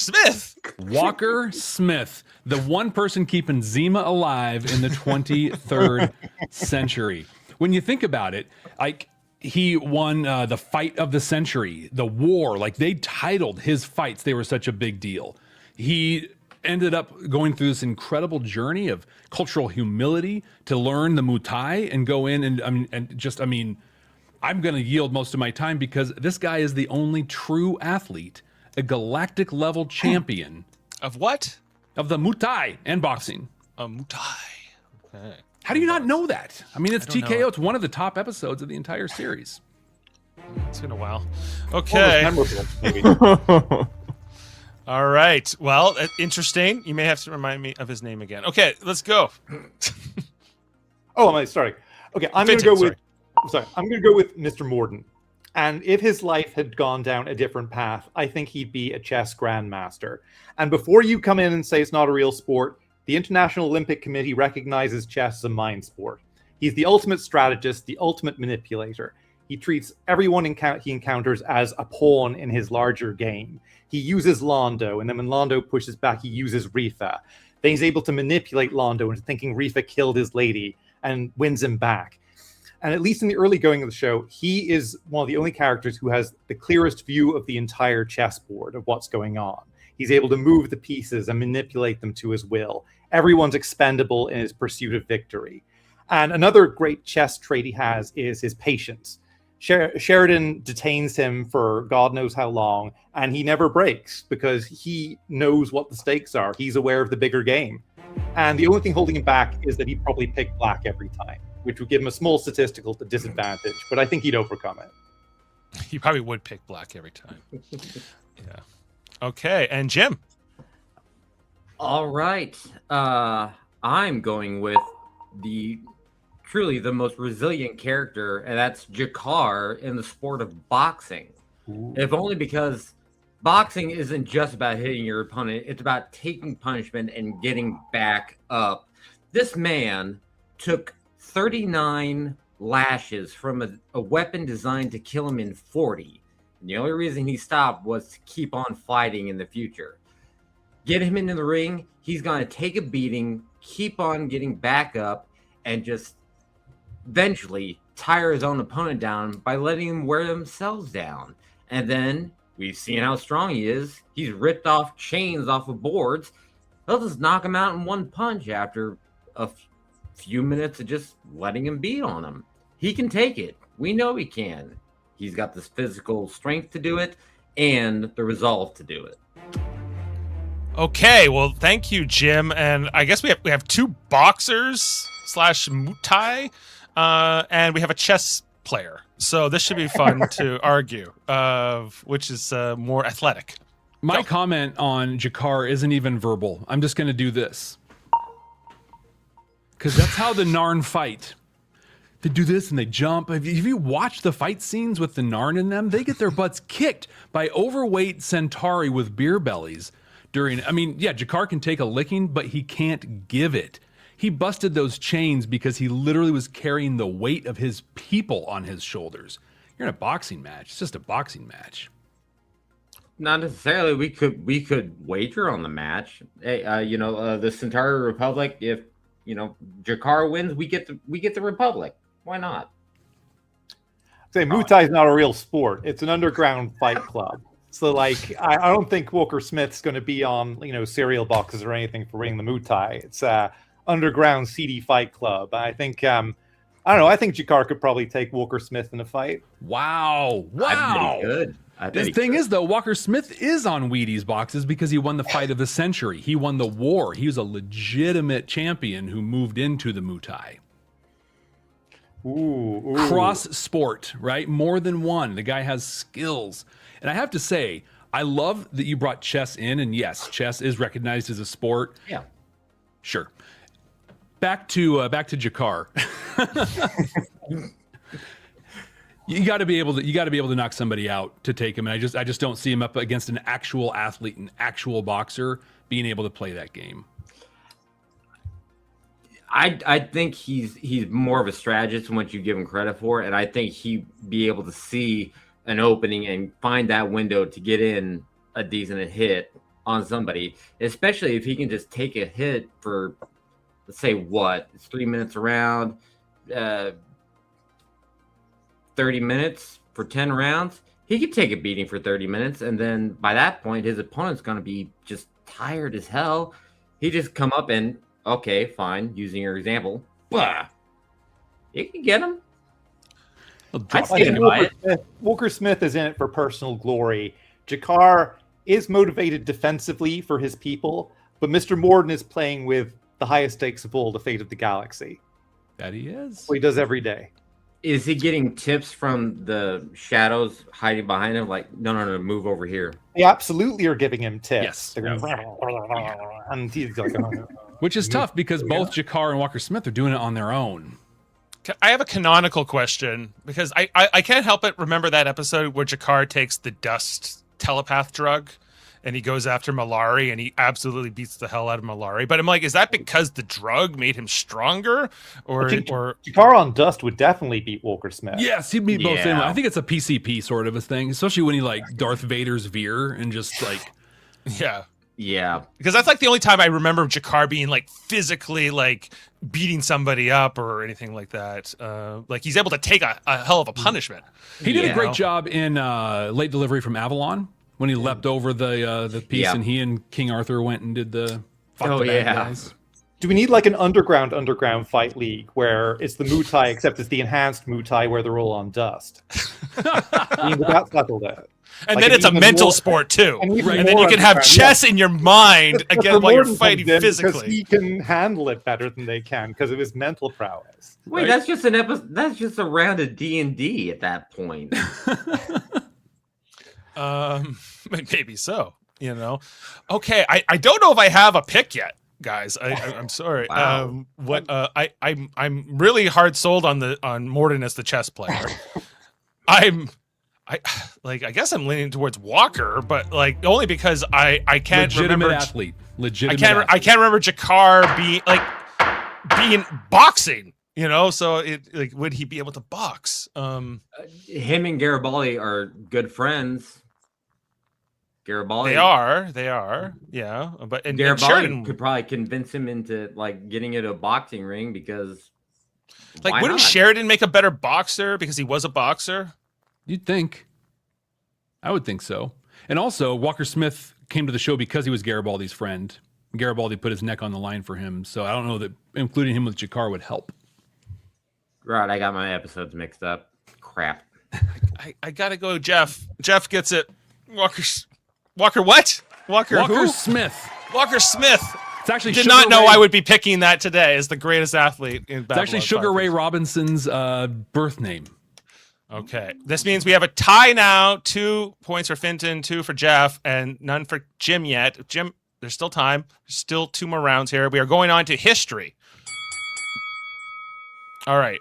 Smith, the one person keeping Zima alive in the 23rd century. when you think about it, like he won the fight of the century, the war. Like they titled his fights; they were such a big deal. He ended up going through this incredible journey of cultural humility to learn the Muay and go in I mean, I'm going to yield most of my time because this guy is the only true athlete, a galactic level champion Of what? of the Muay Thai and boxing. Muay Thai. Okay. How do you not know that? I mean, it's I don't TKO. know. It's one of the top episodes of the entire series. It's been a while. Almost Okay. memorable, maybe. All right. Well, interesting. You may have to remind me of his name again. Okay, let's go. Oh, am I sorry? Okay, I'm going to Fitting, go with. I'm going to go with Mr. Morden. And if his life had gone down a different path, I think he'd be a chess grandmaster. And before you come in and say it's not a real sport, the International Olympic Committee recognizes chess as a mind sport. He's the ultimate strategist, the ultimate manipulator. He treats everyone he encounters as a pawn in his larger game. He uses Londo, and then when Londo pushes back, he uses Rifa. Then he's able to manipulate Londo into thinking Rifa killed his lady and wins him back. And at least in the early going of the show, he is one of the only characters who has the clearest view of the entire chessboard of what's going on. He's able to move the pieces and manipulate them to his will. Everyone's expendable in his pursuit of victory. And another great chess trait he has is his patience. Sheridan detains him for God knows how long, and he never breaks because he knows what the stakes are. He's aware of the bigger game. And the only thing holding him back is that he probably picked black every time, which would give him a small statistical disadvantage, but I think he'd overcome it. He probably would pick black every time. Yeah. Okay, and Jim. All right. I'm going with truly the most resilient character, and that's Jakar in the sport of boxing. Ooh. If only because boxing isn't just about hitting your opponent, it's about taking punishment and getting back up. This man took 39 lashes from a weapon designed to kill him in 40. And the only reason he stopped was to keep on fighting in the future. Get him into the ring, he's going to take a beating, keep on getting back up, and just eventually tire his own opponent down by letting them wear themselves down. And then we've seen how strong he is. He's ripped off chains off of boards. They'll just knock him out in one punch after a few minutes of just letting him beat on him. He can take it. We know he can. He's got this physical strength to do it and the resolve to do it. Okay, well, thank you, Jim. And I guess we have two boxers / Muay Thai, and we have a chess player. So this should be fun to argue of which is more athletic. My comment on Jakar isn't even verbal. I'm just going to do this. Because that's how the Narn fight. They do this and they jump. If you watch the fight scenes with the Narn in them, they get their butts kicked by overweight Centauri with beer bellies. Jakar can take a licking, but he can't give it. He busted those chains because he literally was carrying the weight of his people on his shoulders. You're in a boxing match. It's just a boxing match. Not necessarily. We could wager on the match. Hey, the Centauri Republic. If Jakar wins, we get the Republic. Why not? Say Muay Thai is not a real sport. It's an underground fight club. So, I don't think Walker Smith's going to be on, cereal boxes or anything for winning the Muay Thai. It's underground seedy fight club. I think, I think Jakar could probably take Walker Smith in a fight. Wow. I bet The thing is, though, Walker Smith is on Wheaties boxes because he won the fight of the century. He won the war. He was a legitimate champion who moved into the Muay Thai. Ooh. Cross sport, right? More than one. The guy has skills. And I have to say, I love that you brought chess in. And yes, chess is recognized as a sport. Yeah. Sure. Back to Jakar. You got to be able to knock somebody out to take him. And I just don't see him up against an actual athlete, an actual boxer being able to play that game. I think he's more of a strategist than what you give him credit for, and I think he'd be able to see an opening and find that window to get in a decent hit on somebody, especially if he can just take a hit for, let's say, it's 3 minutes around, 30 minutes for 10 rounds, he could take a beating for 30 minutes, and then by that point, his opponent's going to be just tired as hell. He just come up and, okay, fine, using your example, blah, you can get him. I think Walker Smith is in it for personal glory. Jakar is motivated defensively for his people, but Mr. Morden is playing with the highest stakes of all, the fate of the galaxy. That he is. What he does every day. Is he getting tips from the shadows hiding behind him? Like, no, move over here. They absolutely are giving him tips. Yes. They're going, and he's like, Which is tough because both Jakar and Walker Smith are doing it on their own. I have a canonical question because I can't help but remember that episode where Jakar takes the dust telepath drug and he goes after Malari and he absolutely beats the hell out of Malari. But I'm like, is that because the drug made him stronger? Or Jakar on dust would definitely beat Walker Smith. Yes, he'd beat both of them. I think it's a PCP sort of a thing, especially when he like Darth Vader's Veer and just like... Yeah. Because that's like the only time I remember Jakar being like physically like beating somebody up or anything like that. Like he's able to take a hell of a punishment. He did a great job in Late Delivery from Avalon when he leapt over the piece and he and King Arthur went and did the bad guys. Do we need like an underground fight league where it's the Mutai except it's the enhanced Mutai where they're all on dust? I mean, that's settled it. And like then it's a mental sport too. And then you can have chess in your mind again while you're fighting physically. Because he can handle it better than they can because of his mental prowess. Wait, right? That's just that's just a round of D&D at that point. Maybe so, you know. Okay, I don't know if I have a pick yet, guys. I'm sorry. Wow. I'm really hard sold on Morden as the chess player. I guess I'm leaning towards Walker, but like only because I can't remember athlete. I can't remember Jakar being boxing, you know. So would he be able to box? Him and Garibaldi are good friends. Garibaldi, they are, yeah. But and Garibaldi could probably convince him into like getting into a boxing ring because like wouldn't Sheridan make a better boxer because he was a boxer? You'd think. I would think so. And also, Walker Smith came to the show because he was Garibaldi's friend. Garibaldi put his neck on the line for him, so I don't know that including him with Jakar would help. Right, I got my episodes mixed up. Crap. I gotta go, Jeff. Jeff gets it. Walker what? Walker who? Smith. Walker Smith. It's actually did not know I would be picking that today as the greatest athlete in Babylon. It's actually Sugar Ray Robinson's birth name. Okay. This means we have a tie now. 2 points for Finton, 2 for Jeff, and none for Jim yet. Jim, there's still time. There's still 2 more rounds here. We are going on to history. All right.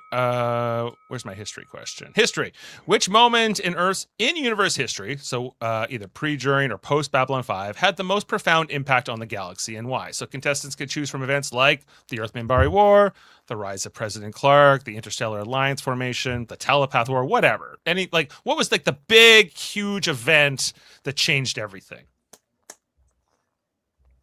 Where's my history question? History. Which moment in Earth's in-universe history, so either pre, during, or post-Babylon 5, had the most profound impact on the galaxy and why? So contestants could choose from events like the Earth-Minbari War, the rise of President Clark, the Interstellar Alliance formation, the Telepath War, whatever. What was like the big, huge event that changed everything?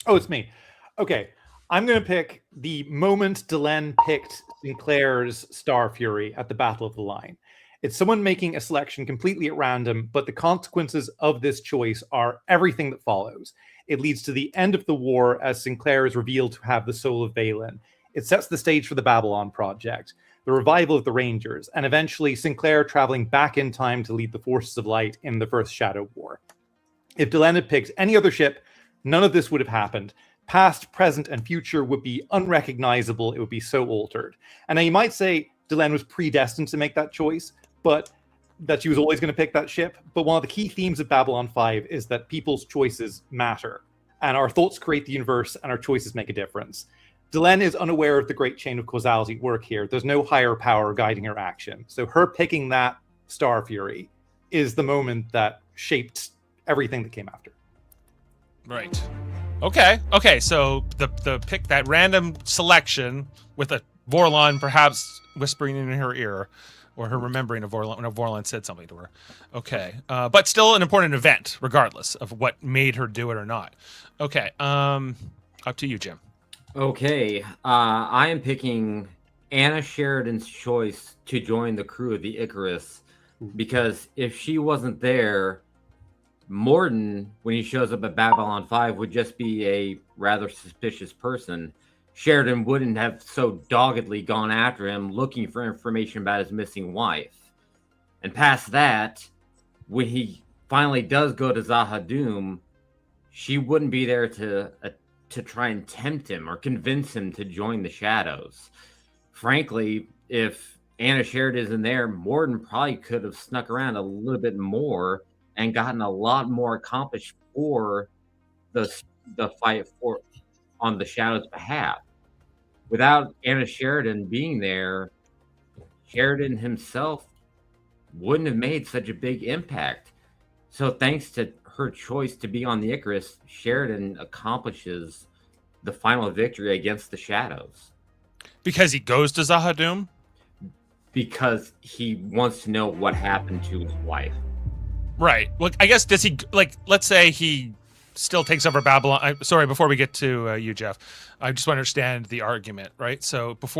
Oh, it's me. Okay. I'm going to pick the moment Delenn picked Sinclair's Star Fury at the Battle of the Line. It's someone making a selection completely at random, but the consequences of this choice are everything that follows. It leads to the end of the war as Sinclair is revealed to have the soul of Valen. It sets the stage for the Babylon Project, the revival of the Rangers, and eventually Sinclair traveling back in time to lead the Forces of Light in the First Shadow War. If Delenn had picked any other ship, none of this would have happened. Past, present, and future would be unrecognizable. It would be so altered. And now you might say Delenn was predestined to make that choice, but that she was always going to pick that ship. But one of the key themes of Babylon 5 is that people's choices matter. And our thoughts create the universe, and our choices make a difference. Delenn is unaware of the great chain of causality at work here. There's no higher power guiding her action. So her picking that Star Fury is the moment that shaped everything that came after. Right. Okay. So the pick, that random selection with a Vorlon perhaps whispering in her ear, or her remembering of Vorlon when a Vorlon said something to her. Okay. But still an important event, regardless of what made her do it or not. Okay. Up to you, Jim. Okay. I am picking Anna Sheridan's choice to join the crew of the Icarus because if she wasn't there, Morden, when he shows up at Babylon 5, would just be a rather suspicious person. Sheridan wouldn't have so doggedly gone after him looking for information about his missing wife. And past that, when he finally does go to Zahadum, she wouldn't be there to try and tempt him or convince him to join the Shadows. Frankly, if Anna Sheridan isn't there, Morden probably could have snuck around a little bit more and gotten a lot more accomplished for the fight for on the Shadow's behalf. Without Anna Sheridan being there, Sheridan himself wouldn't have made such a big impact. So thanks to her choice to be on the Icarus, Sheridan accomplishes the final victory against the Shadows. Because he goes to Zahadum? Because he wants to know what happened to his wife. Right. Well, I guess, does he, like, let's say he still takes over Babylon. Sorry, before we get to you, Jeff, I just want to understand the argument, right? So if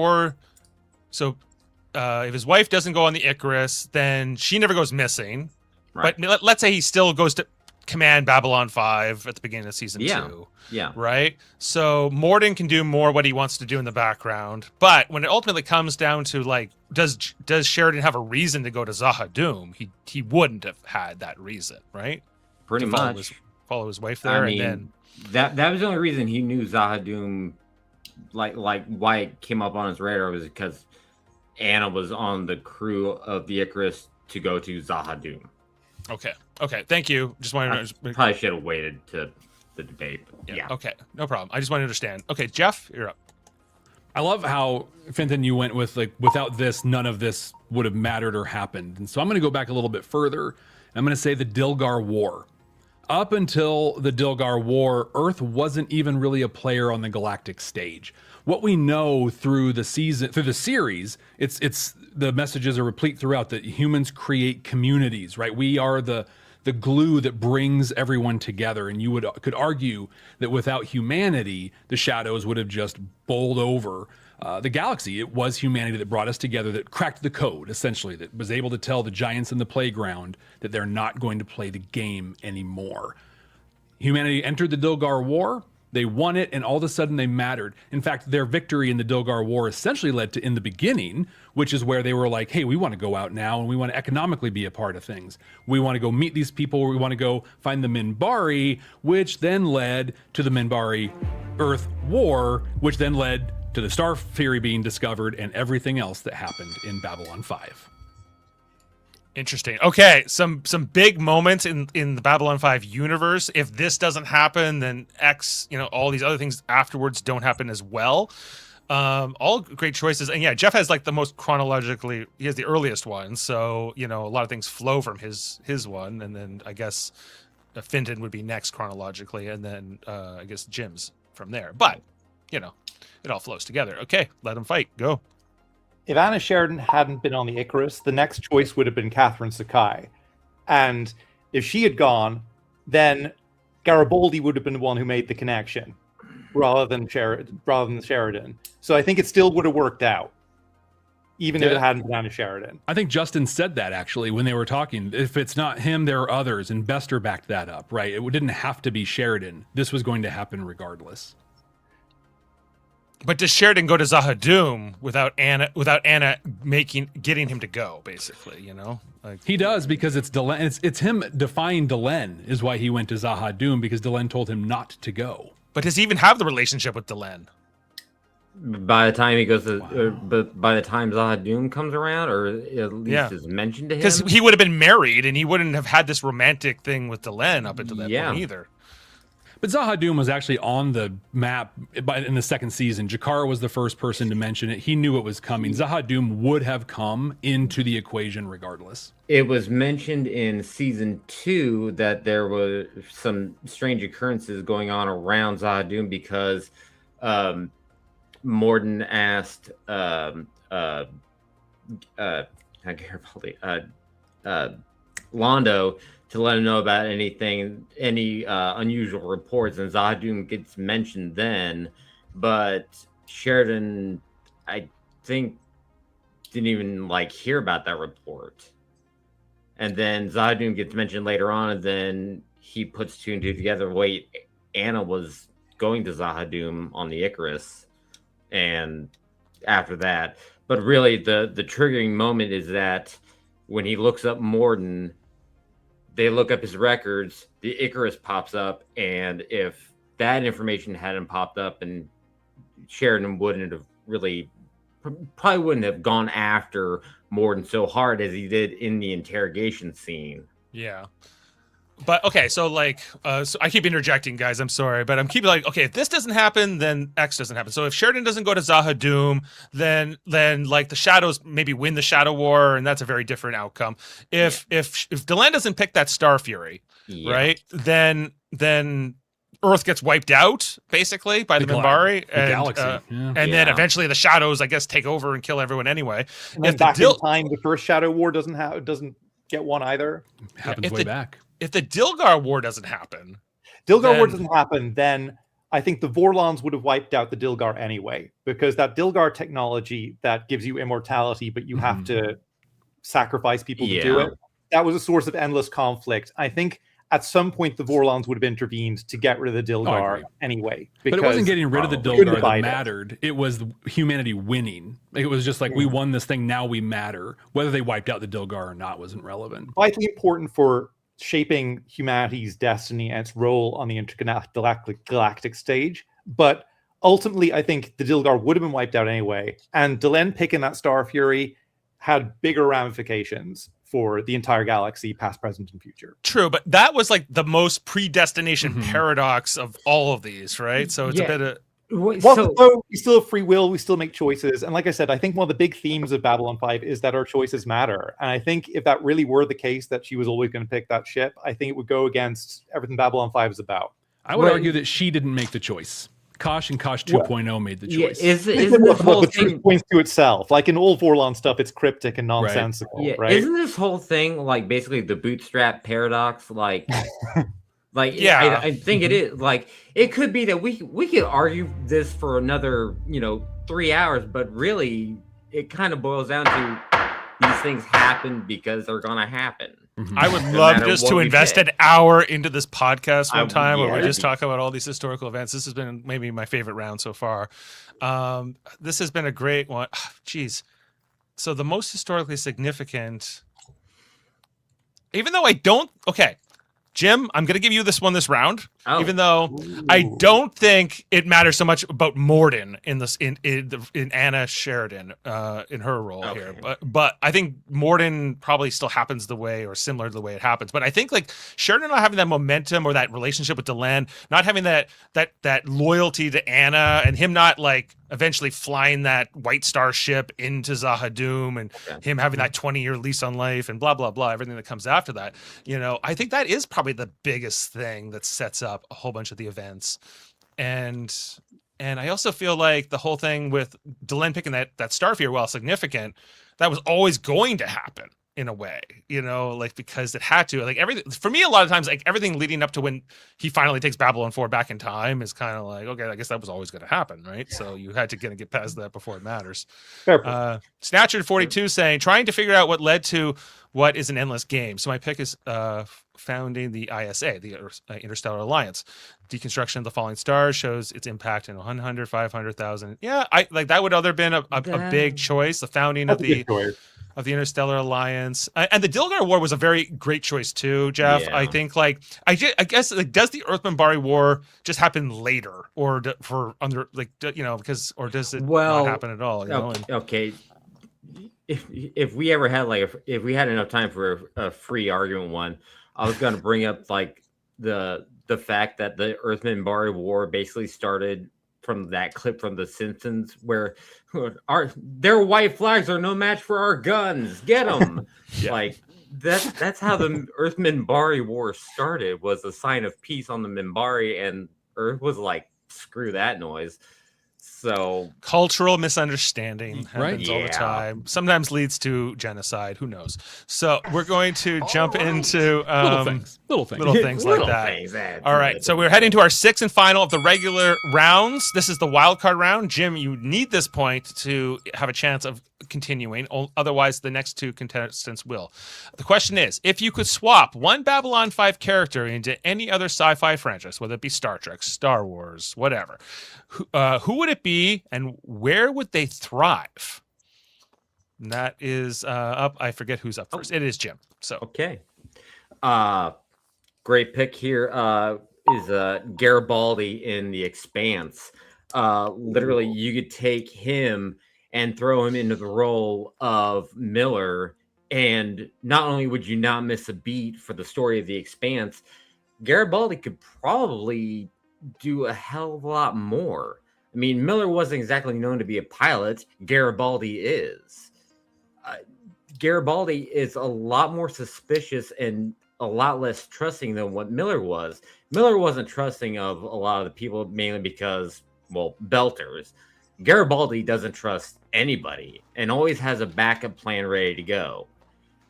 his wife doesn't go on the Icarus, then she never goes missing. Right. But let's say he still goes to command Babylon 5 at the beginning of season 2. Yeah. Right? So Morden can do more what he wants to do in the background. But when it ultimately comes down to, like, does Sheridan have a reason to go to Zahadum? He wouldn't have had that reason, right? Pretty much. Follow his wife there, I mean, that was the only reason he knew Zahadum, like why it came up on his radar, was because Anna was on the crew of the Icarus to go to Zahadum. Okay. Thank you. Just wanted to probably should have waited to the debate. Yeah. Okay. No problem. I just want to understand. Okay, Jeff, you're up. I love how, Fenton, you went with, like, without this, none of this would have mattered or happened. And so I'm going to go back a little bit further. I'm going to say the Dilgar War. Up until the Dilgar War, Earth wasn't even really a player on the galactic stage. What we know through the series, it's the messages are replete throughout that humans create communities, right? We are the glue that brings everyone together. And you could argue that without humanity, the Shadows would have just bowled over the galaxy. It was humanity that brought us together, that cracked the code, essentially, that was able to tell the giants in the playground that they're not going to play the game anymore. Humanity entered the Dilgar War. They won it, and all of a sudden they mattered. In fact, their victory in the Dilgar War essentially led to In the Beginning, which is where they were like, hey, we want to go out now, and we want to economically be a part of things. We want to go meet these people. We want to go find the Minbari, which then led to the Minbari Earth War, which then led to the Star Theory being discovered and everything else that happened in Babylon 5. Interesting. Okay, some big moments in the Babylon 5 universe. If this doesn't happen, then all these other things afterwards don't happen as well. All great choices. And yeah, Jeff has, like, the most chronologically, he has the earliest one. So, a lot of things flow from his one. And then I guess Fenton would be next chronologically. And then I guess Jim's from there. But, it all flows together. Okay, let them fight. Go. If Anna Sheridan hadn't been on the Icarus, the next choice would have been Catherine Sakai. And if she had gone, then Garibaldi would have been the one who made the connection, rather than Sheridan. So I think it still would have worked out, even if it hadn't been Anna Sheridan. I think Justin said that, actually, when they were talking. If it's not him, there are others, and Bester backed that up, right? It didn't have to be Sheridan. This was going to happen regardless. But does Sheridan go to Zahadum without Anna getting him to go, basically, Like, he does, because it's Delenn. It's him defying Delenn is why he went to Zahadum, because Delenn told him not to go. But does he even have the relationship with Delenn? By the time he goes to, but by the time Zahadum comes around, or at least is mentioned to him, because he would have been married and he wouldn't have had this romantic thing with Delenn up until that point either. But Zahadum was actually on the map in the second season. Jakar was the first person to mention it. He knew it was coming. Zahadum would have come into the equation regardless. It was mentioned in season 2 that there were some strange occurrences going on around Zahadum, because Morden asked Londo to let him know about any unusual reports, and Zahadum gets mentioned then, but Sheridan, I think, didn't even hear about that report. And then Zahadum gets mentioned later on, and then he puts two and two together. Wait, Anna was going to Zahadum on the Icarus, and after that. But really, the triggering moment is that when he looks up Morden, they look up his records, the Icarus pops up, and if that information hadn't popped up, and Sheridan wouldn't have probably wouldn't have gone after Morden so hard as he did in the interrogation scene. Yeah. But okay, so like, so I keep interjecting, guys. I'm sorry, but I'm keeping like, okay, if this doesn't happen, then X doesn't happen. So if Sheridan doesn't go to Zahadum, then like the Shadows maybe win the Shadow War, and that's a very different outcome. If Delenn doesn't pick that Star Fury, right, then Earth gets wiped out basically by the Minbari, the galaxy, and then eventually the Shadows, I guess, take over and kill everyone anyway. And then back in time, the first Shadow War doesn't get one either. It happens way back. If the Dilgar War doesn't happen, then I think the Vorlons would have wiped out the Dilgar anyway, because that Dilgar technology that gives you immortality, but you have to sacrifice people to do it, that was a source of endless conflict. I think at some point the Vorlons would have intervened to get rid of the Dilgar anyway. But it wasn't getting rid of the Dilgar that mattered. It was humanity winning. It was just like, we won this thing, now we matter. Whether they wiped out the Dilgar or not wasn't relevant. Vitally important for shaping humanity's destiny and its role on the intergalactic stage. But ultimately, I think the Dilgar would have been wiped out anyway. And Delenn picking that Star Fury had bigger ramifications for the entire galaxy, past, present, and future. True, but that was like the most predestination paradox of all of these, right? So it's a bit of... So we still have free will, we still make choices. And like I said, I think one of the big themes of Babylon 5 is that our choices matter. And I think if that really were the case, that she was always going to pick that ship, I think it would go against everything Babylon 5 is about. I would argue that she didn't make the choice. Kosh and Kosh 2.0 made the choice. Isn't this whole the thing truth points to itself? Like in all Vorlon stuff, it's cryptic and nonsensical, right? Isn't this whole thing like basically the bootstrap paradox? Like... I think it is. Like, it could be that we could argue this for another 3 hours, but really it kind of boils down to these things happen because they're gonna happen. I would love just to invest an hour into this podcast one time where we just talk about all these historical events. This has been maybe my favorite round so far. This has been a great one. Jeez. So the most historically significant, even though I don't, Jim, I'm going to give you this round, even though I don't think it matters so much about Morden in Anna Sheridan in her role here. But I think Morden probably still happens the way or similar to the way it happens. But I think like Sheridan not having that momentum or that relationship with Delenn, not having that loyalty to Anna, and him not like eventually flying that White Star ship into Zahadum, and him having that 20-year lease on life and blah, blah, blah, everything that comes after that. I think that is probably the biggest thing that sets up a whole bunch of the events. And I also feel like the whole thing with Delenn picking that Starfear, while significant, that was always going to happen in a way, like because it had to. Like everything for me, a lot of times, like everything leading up to when he finally takes Babylon 4 back in time is kind of like, okay, I guess that was always going to happen, right? So you had to get past that before it matters. Snatcher 42 saying, trying to figure out what led to what is an endless game. So my pick is founding the ISA, the Interstellar Alliance. Deconstruction of the falling stars shows its impact in 100, 500,000. Yeah, I like that would other been a big choice. The founding of the Interstellar Alliance, and the Dilgar War was a very great choice too, Jeff. I think like I guess like, does the Earth Minbari War just happen later, or does it not happen at all? Okay. If we ever had if we had enough time for a free argument one, I was going to bring up like the fact that the Earth Minbari War basically started from that clip from The Simpsons where their white flags are no match for our guns. Get them. Like that's how the Earth Minbari War started, was a sign of peace on the Minbari, and Earth was like, screw that noise. So cultural misunderstanding happens all the time. Sometimes leads to genocide. Who knows? So we're going to jump into little things like that. All right. So we're heading to our sixth and final of the regular rounds. This is the wild card round. Jim, you need this point to have a chance of continuing. Otherwise, the next two contestants will. The question is, if you could swap one Babylon 5 character into any other sci-fi franchise, whether it be Star Trek, Star Wars, whatever, who would it be and where would they thrive? And that is up. I forget who's up first. It is Jim. So Okay. Great pick here is Garibaldi in The Expanse. Literally, you could take him and throw him into the role of Miller, and not only would you not miss a beat for the story of The Expanse, Garibaldi could probably do a hell of a lot more. I mean, Miller wasn't exactly known to be a pilot. Garibaldi is. Garibaldi is a lot more suspicious and a lot less trusting than what Miller was. Miller wasn't trusting of a lot of the people, mainly because, well, belters. Garibaldi doesn't trust anybody and always has a backup plan ready to go.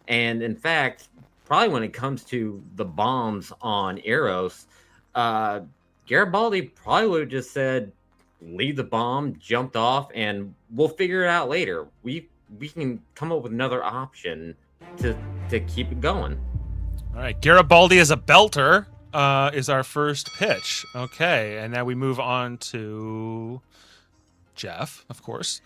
And in fact, probably when it comes to the bombs on Eros, Garibaldi probably would have just said, leave the bomb, jumped off, and we'll figure it out later. We can come up with another option to keep it going. all right, Garibaldi as a belter is our first pitch. Okay, and now we move on to Jeff, of course.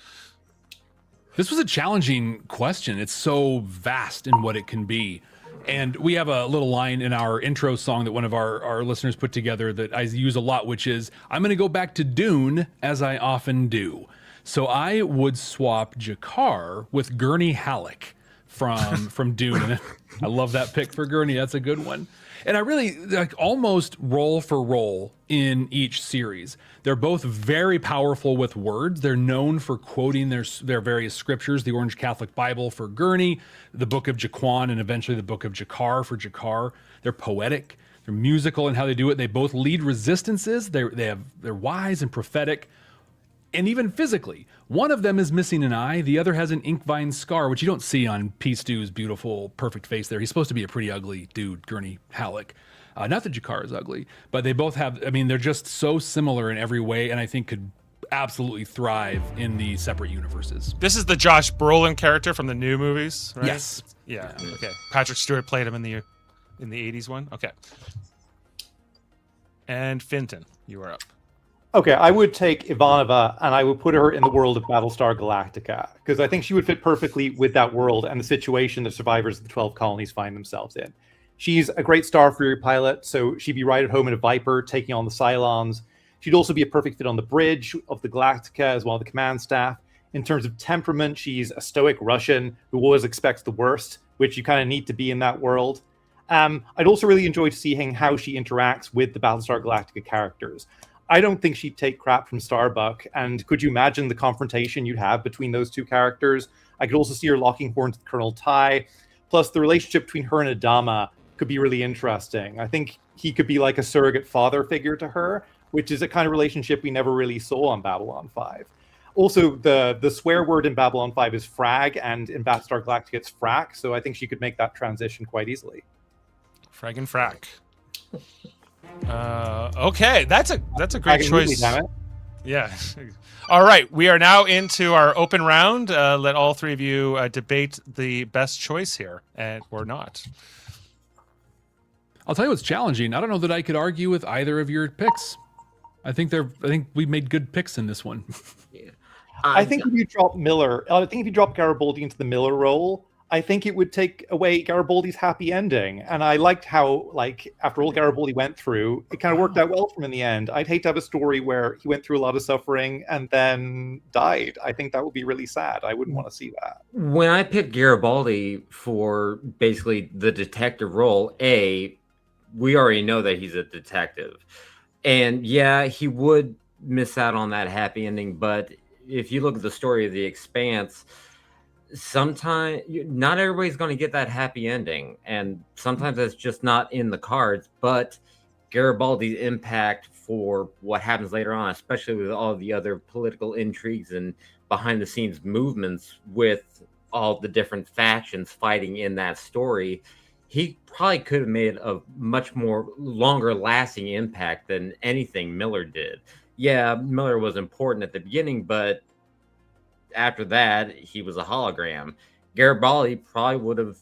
This was a challenging question. It's so vast in what it can be. And we have a little line in our intro song that one of our listeners put together that I use a lot, which is, I'm going to go back to Dune, as I often do. So I would swap Jakar with Gurney Halleck from Dune. And I love that pick for Gurney. That's a good one. And I really like almost role for role in each series. They're both very powerful with words. They're known for quoting their various scriptures, the Orange Catholic Bible for Gurney, the Book of Jaquan, and eventually the Book of Jakar for Jakar. They're poetic. They're musical in how they do it. They both lead resistances. They're wise and prophetic. And even physically, one of them is missing an eye. The other has an inkvine scar, which you don't see on P. Stew's beautiful, perfect face there. He's supposed to be a pretty ugly dude, Gurney Halleck. Not that Jakar is ugly, but they both have, I mean, they're just so similar in every way, and I think could absolutely thrive in the separate universes. This is the Josh Brolin character from the new movies, right? Yes. Yeah. Okay. Patrick Stewart played him in the 80s one. Okay. And Finton, you are up. Okay, I would take Ivanova and I would put her in the world of Battlestar Galactica because I think she would fit perfectly with that world and the situation the survivors of the 12 colonies find themselves in. She's a great Starfleet pilot, so she'd be right at home in a Viper taking on the Cylons. She'd also be a perfect fit on the bridge of the Galactica as well as the command staff. In terms of temperament, she's a stoic Russian who always expects the worst, which you kind of need to be in that world. I'd also really enjoy seeing how she interacts with the Battlestar Galactica characters. I don't think she'd take crap from Starbuck, and could you imagine the confrontation you'd have between those two characters? I could also see her locking horns with Colonel Tai. Plus, the relationship between her and Adama could be really interesting. I think he could be like a surrogate father figure to her, which is a kind of relationship we never really saw on Babylon 5. Also, the swear word in Babylon 5 is frag, and in Battlestar Galactica it's frack, so I think she could make that transition quite easily. Frag and frack. Okay, that's a great choice. Damn it. Yeah. All right, we are now into our open round. Let all three of you debate the best choice here, or not. I'll tell you what's challenging. I don't know that I could argue with either of your picks. I think we made good picks in this one. Yeah. I think if you drop Garibaldi into the Miller role, I think it would take away Garibaldi's happy ending. And I liked how, like, after all Garibaldi went through, it kind of worked out well for him in the end. I'd hate to have a story where he went through a lot of suffering and then died. I think that would be really sad. I wouldn't want to see that. When I picked Garibaldi for basically the detective role, we already know that he's a detective. And yeah, he would miss out on that happy ending. But if you look at the story of The Expanse, sometimes not everybody's going to get that happy ending, and sometimes that's just not in the cards. But Garibaldi's impact for what happens later on, especially with all the other political intrigues and behind the scenes movements with all the different factions fighting in that story, he probably could have made a much more longer lasting impact than anything Miller did. Yeah, Miller was important at the beginning, but after that, he was a hologram. Garibaldi probably would have,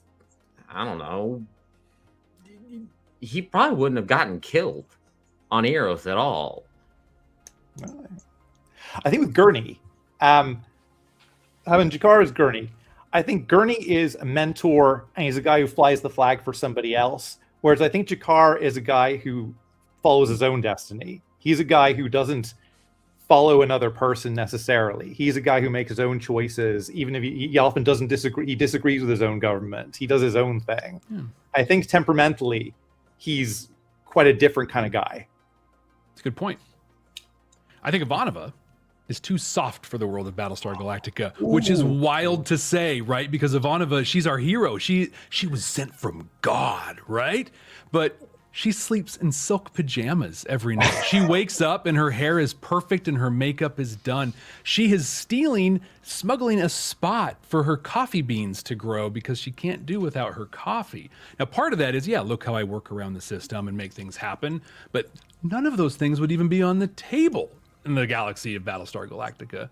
I don't know, he probably wouldn't have gotten killed on Eros at all. I think with Gurney, having Jakar as Gurney, I think Gurney is a mentor and he's a guy who flies the flag for somebody else. Whereas I think Jakar is a guy who follows his own destiny. He's a guy who doesn't follow another person necessarily. He's a guy who makes his own choices, even if he often doesn't disagree. He disagrees with his own government. He does his own thing. I think temperamentally, he's quite a different kind of guy. That's a good point. I think Ivanova is too soft for the world of Battlestar Galactica, which is wild to say, right? Because Ivanova, she's our hero. She was sent from God, right? But she sleeps in silk pajamas every night. She wakes up and her hair is perfect and her makeup is done. She is smuggling a spot for her coffee beans to grow because she can't do without her coffee. Now, part of that is, yeah, look how I work around the system and make things happen. But none of those things would even be on the table in the galaxy of Battlestar Galactica.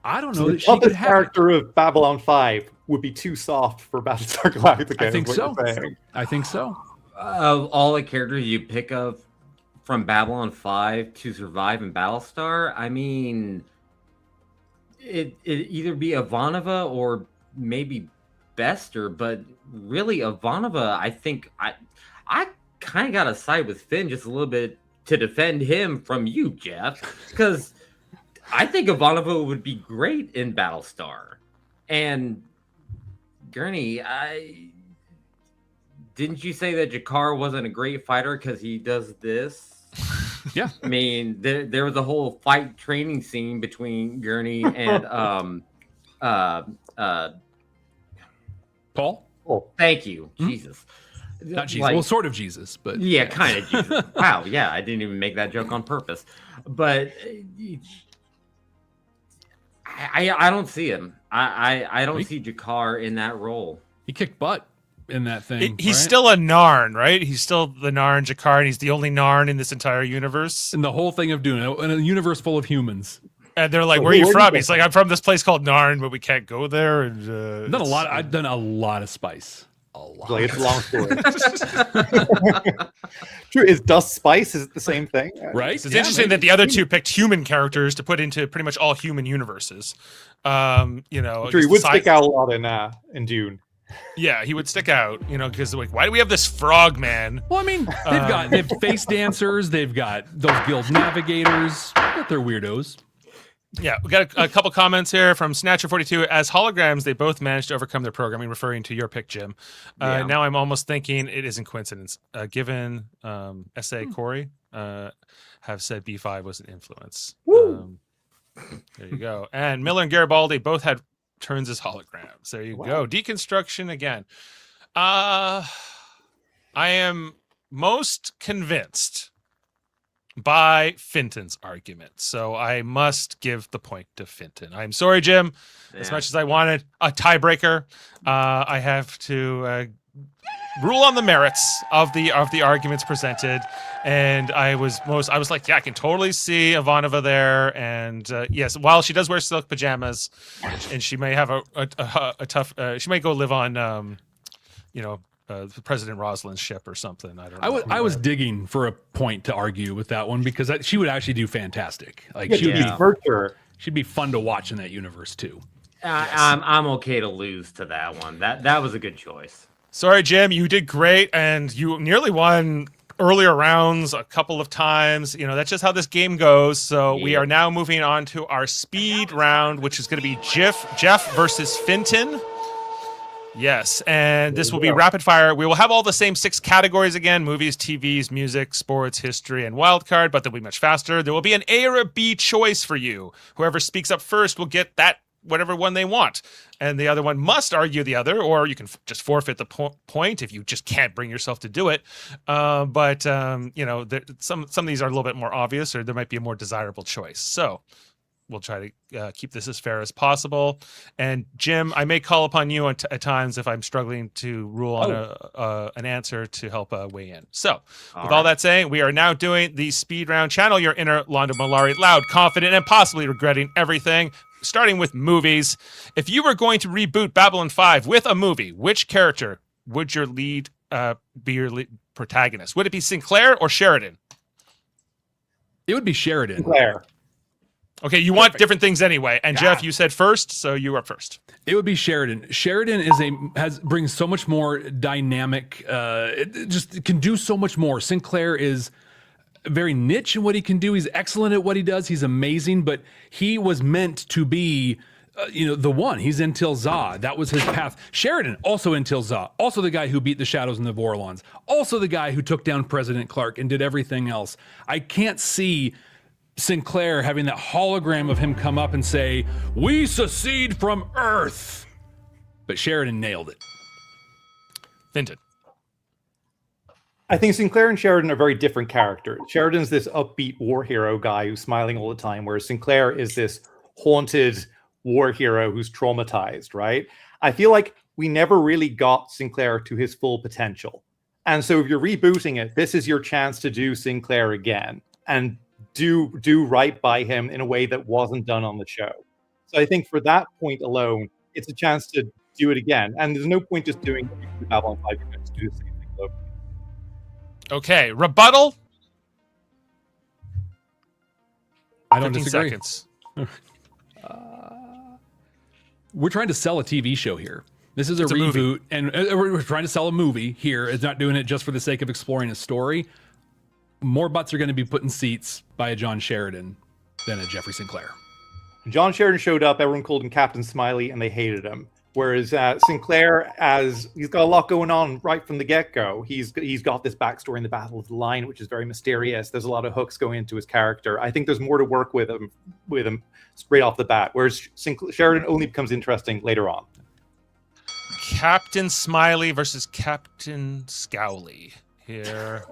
I don't know that she could have character of Babylon 5 would be too soft for Battlestar Galactica. I think so. I think so. Of all the characters you pick up from Babylon 5 to survive in Battlestar, I mean, it either be Ivanova or maybe Bester, but really Ivanova, I think I kind of got to side with Finn just a little bit to defend him from you, Jeff, because I think Ivanova would be great in Battlestar. And Gurney, didn't you say that Jakar wasn't a great fighter because he does this? Yeah. I mean, there was a whole fight training scene between Gurney and Paul? Thank you. Jesus. Not Jesus. Well, sort of Jesus, but yeah, kind of Jesus. Wow, yeah, I didn't even make that joke on purpose. But I don't see him. I don't see Jakar in that role. He kicked butt in that thing. He's still a Narn, right? He's still the Narn Jakar, and he's the only Narn in this entire universe. And the whole thing of doing it in a universe full of humans. And they're like, "Where are you from?" He's like, "I'm from this place called Narn, but we can't go there." And I've done a lot of spice. A lot. Like, it's a long story. True. Is Dust Spice? Is it the same thing? Right. So it's interesting that the other two picked human characters to put into pretty much all human universes. True. He would stick out a lot in Dune. Yeah, he would stick out, because like, why do we have this frog man? Well, I mean, they've face dancers, they've got those guild navigators, they've got their weirdos. Yeah, we got a couple comments here from Snatcher42. As holograms, they both managed to overcome their programming, referring to your pick, Jim. Now I'm almost thinking it isn't coincidence. Given S.A. Corey have said B5 was an influence. There you go. And Miller and Garibaldi both had turns as holograms. There you go. Deconstruction again. I am most convinced by Finton's argument, so I must give the point to Finton. I'm sorry, Jim. As much as I wanted a tiebreaker, I have to rule on the merits of the arguments presented. And I was like, yeah, I can totally see Ivanova there. And yes, while she does wear silk pajamas, and she may have a tough, she may go live on, President Rosalind's ship or something. I don't know. I was digging for a point to argue with that one because she would actually do fantastic. Like she'd be fun to watch in that universe too. I'm okay to lose to that one. That was a good choice. Sorry, Jim, you did great, and you nearly won earlier rounds a couple of times. That's just how this game goes. So we are now moving on to our speed round, which is going to be Jeff versus Finton. Yes, and this will be rapid fire. We will have all the same 6 categories again: movies, TVs, music, sports, history, and wildcard, but they'll be much faster. There will be an A or a B choice for you. Whoever speaks up first will get that whatever one they want, and the other one must argue the other, or you can just forfeit the point if you just can't bring yourself to do it. But some of these are a little bit more obvious, or there might be a more desirable choice. So we'll try to keep this as fair as possible. And Jim, I may call upon you at times if I'm struggling to rule on an answer to help weigh in. So with all that saying, we are now doing the speed round. Channel your inner Londo Mollari, loud, confident, and possibly regretting everything. starting with movies. If you were going to reboot Babylon 5 with a movie, which character would your lead be your lead protagonist? Would it be Sinclair or Sheridan? It would be Sheridan. Sinclair. Okay, you want different things anyway. And Jeff, you said first, so you are first. It would be Sheridan. Sheridan brings so much more dynamic. It just can do so much more. Sinclair is very niche in what he can do. He's excellent at what he does. He's amazing, but he was meant to be, the one. He's in Till Za. That was his path. Sheridan, also in Till Za. Also the guy who beat the Shadows and the Vorlons. Also the guy who took down President Clark and did everything else. I can't see Sinclair having that hologram of him come up and say, "We secede from Earth." But Sheridan nailed it. Vinton. I think Sinclair and Sheridan are very different characters. Sheridan's this upbeat war hero guy who's smiling all the time, whereas Sinclair is this haunted war hero who's traumatized, right? I feel like we never really got Sinclair to his full potential. And so if you're rebooting it, this is your chance to do Sinclair again and do right by him in a way that wasn't done on the show. So I think for that point alone, it's a chance to do it again. And there's no point just doing Babylon 5. You're going to do the same thing locally. Okay, rebuttal. I don't 15 disagree. seconds. We're trying to sell a TV show here. This is a It's a movie. reboot, and we're trying to sell a movie here. It's not doing it just for the sake of exploring a story. More butts are going to be put in seats by a John Sheridan than a Jeffrey Sinclair. John Sheridan showed up, everyone called him Captain Smiley, and they hated him. Whereas Sinclair, he's got a lot going on right from the get-go. He's got this backstory in the Battle of the Line, which is very mysterious. There's a lot of hooks going into his character. I think there's more to work with him straight off the bat. Whereas Sheridan only becomes interesting later on. Captain Smiley versus Captain Scowly here.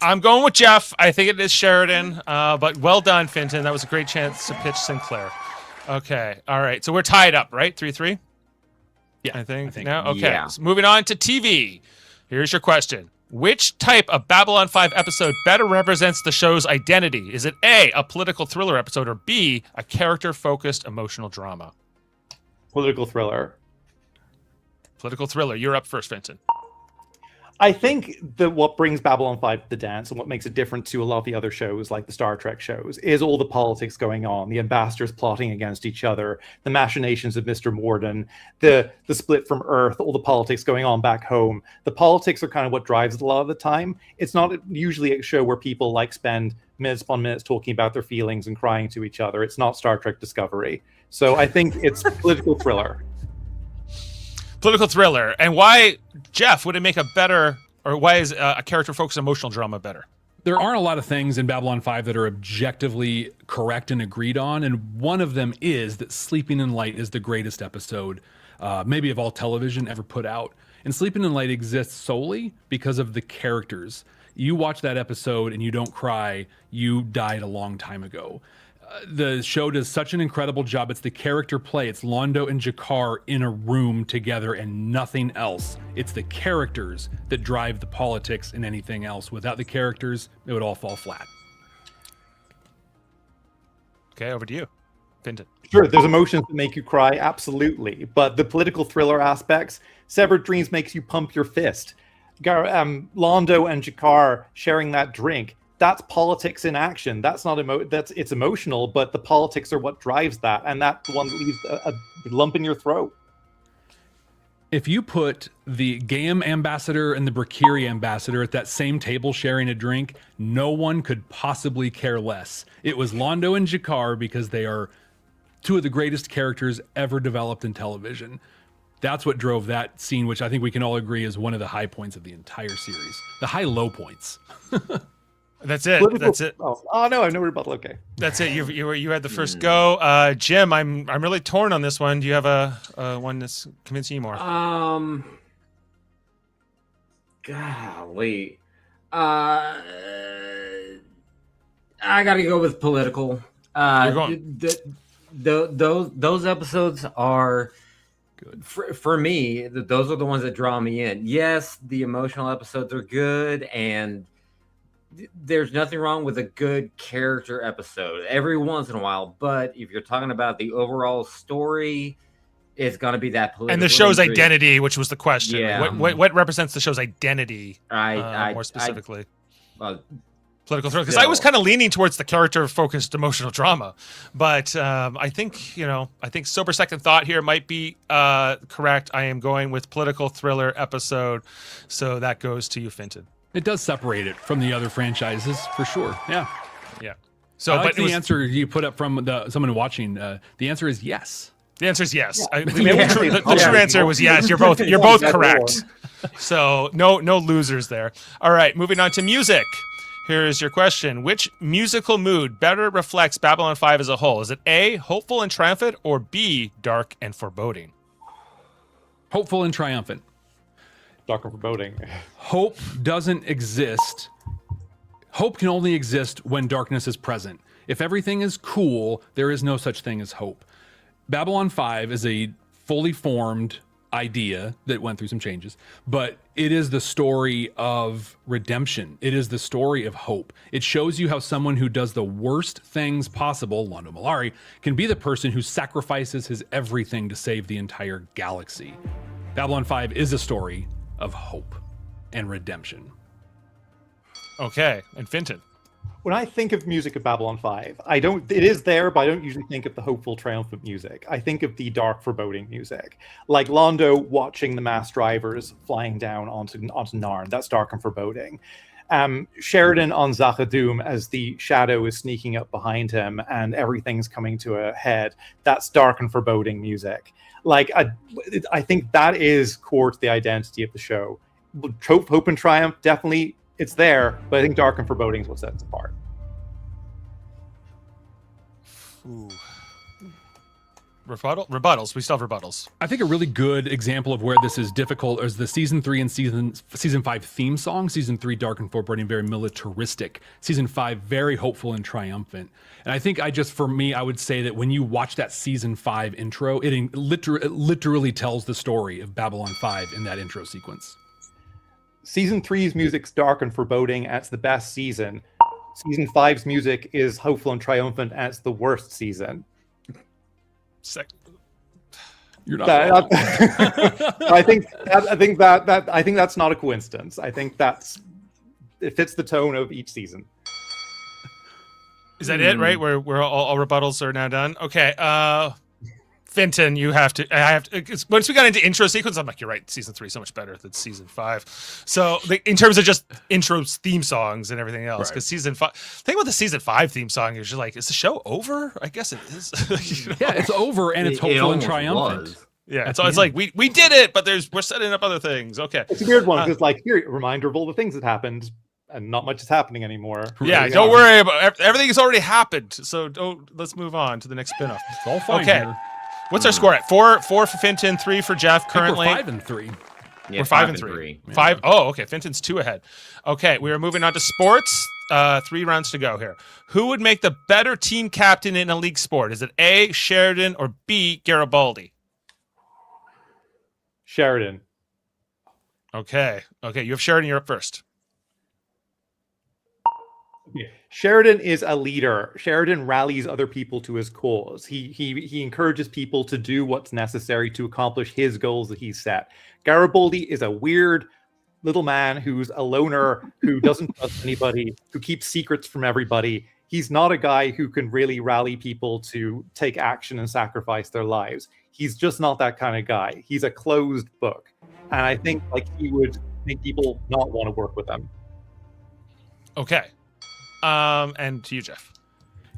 I'm going with Jeff. I think it is Sheridan, but well done, Finton. That was a great chance to pitch Sinclair. Okay, all right. So we're tied up, right? 3-3? Yeah, I think now? now? Okay, Yeah. so moving on to TV. Here's your question. Which type of Babylon 5 episode better represents the show's identity? Is it A, a political thriller episode, or B, a character-focused emotional drama? Political thriller. Political thriller. You're up first, Finton. I think that what brings Babylon 5 to the dance and what makes it different to a lot of the other shows, like the Star Trek shows, is all the politics going on, the ambassadors plotting against each other, the machinations of Mr. Morden, the split from Earth, all the politics going on back home. The politics are kind of what drives it a lot of the time. It's not usually a show where people spend minutes upon minutes talking about their feelings and crying to each other. It's not Star Trek Discovery. So I think it's political thriller. Political thriller. And why, Jeff, would it make a better, or why is a character-focused emotional drama better? There aren't a lot of things in Babylon 5 that are objectively correct and agreed on, and one of them is that Sleeping in Light is the greatest episode, maybe of all television ever put out. And Sleeping in Light exists solely because of the characters. You watch that episode and you don't cry, you died a long time ago. The show does such an incredible job. It's the character play. It's Londo and Jakar in a room together and nothing else. It's the characters that drive the politics and anything else. Without the characters, it would all fall flat. Okay, over to you, Finton. Sure, there's emotions that make you cry, absolutely. But the political thriller aspects, Severed Dreams makes you pump your fist. Londo and Jakar sharing that drink, that's politics in action. That's not it's emotional, but the politics are what drives that, and that's the one that leaves a lump in your throat. If you put the Gam ambassador and the Brakiri ambassador at that same table sharing a drink, no one could possibly care less. It was Londo and Jakar because they are two of the greatest characters ever developed in television. That's what drove that scene, which I think we can all agree is one of the high points of the entire series. The high-low points. That's it. That's it. Oh no, I have no rebuttal. Okay. That's it. You had the first go. Jim, I'm really torn on this one. Do you have a one that's convincing you more? Golly. I gotta go with political. You're going. Those episodes are good for me. Those are the ones that draw me in. Yes, the emotional episodes are good, and there's nothing wrong with a good character episode every once in a while, but if you're talking about the overall story, it's going to be that political And the show's intrigue. identity, which was the question. Yeah. What represents the show's identity more specifically? Political thriller, because I was kind of leaning towards the character-focused emotional drama, but I think sober second thought here might be correct. I am going with political thriller episode, so that goes to you, Finton. It does separate it from the other franchises for sure. Yeah. So, I like but the answer you put up from someone watching. The answer is yes. The answer is yes. Yeah. The true answer was yes. You're both correct. So no losers there. All right, moving on to music. Here is your question. Which musical mood better reflects Babylon 5 as a whole? Is it A, hopeful and triumphant, or B, dark and foreboding? Hopeful and triumphant. Dark and foreboding. Hope doesn't exist. Hope can only exist when darkness is present. If everything is cool, there is no such thing as hope. Babylon 5 is a fully formed idea that went through some changes, but it is the story of redemption. It is the story of hope. It shows you how someone who does the worst things possible, Londo Mollari, can be the person who sacrifices his everything to save the entire galaxy. Babylon 5 is a story of hope and redemption. Okay, and Finton. When I think of music of Babylon 5, it is there, but I don't usually think of the hopeful, triumphant music. I think of the dark, foreboding music. Like Londo watching the mass drivers flying down onto Narn. That's dark and foreboding. Sheridan on Zachadum as the shadow is sneaking up behind him and everything's coming to a head. That's dark and foreboding music. Like, I think that is core to the identity of the show. Hope and triumph, definitely, it's there, but I think dark and foreboding is what sets it apart. Ooh. Rebuttals. We still have rebuttals. I think a really good example of where this is difficult is the season 3 and season 5 theme song. Season 3, dark and foreboding, very militaristic. Season 5, very hopeful and triumphant. And I think for me, I would say that when you watch that season 5 intro, it literally tells the story of Babylon 5 in that intro sequence. Season 3's music's dark and foreboding, and it's the best season. Season 5's music is hopeful and triumphant, and it's the worst season. You're not wrong. I think that's not a coincidence. I think it fits the tone of each season. Is that it, right? Where all rebuttals are now done? Okay. Finton, once we got into intro sequence, I'm like, you're right, season 3 is so much better than season 5. So in terms of just intros, theme songs and everything else, because season 5, think about the season 5 theme song, you're just like, is the show over? I guess it is. Yeah, it's over and it's hopeful and triumphant. Was. Yeah, it's like we did it, but we're setting up other things. Okay. It's a weird one because here, a reminder of all the things that happened. And not much is happening anymore. Yeah, don't worry about everything has already happened. So let's move on to the next spinoff. It's all fine. Okay. Here. What's our score at? 4 for Finton, 3 for Jeff currently. We're 5 and 3. Yeah, we're 5 and 3. 5. Oh, okay. Finton's 2 ahead. Okay, we are moving on to sports. 3 rounds to go here. Who would make the better team captain in a league sport? Is it A, Sheridan, or B, Garibaldi? Sheridan. Okay, you have Sheridan. You're up first. Sheridan is a leader. Sheridan rallies other people to his cause. He encourages people to do what's necessary to accomplish his goals that he's set. Garibaldi is a weird little man who's a loner, who doesn't trust anybody, who keeps secrets from everybody. He's not a guy who can really rally people to take action and sacrifice their lives. He's just not that kind of guy. He's a closed book. And I think he would make people not want to work with him. Okay. And to you, Jeff.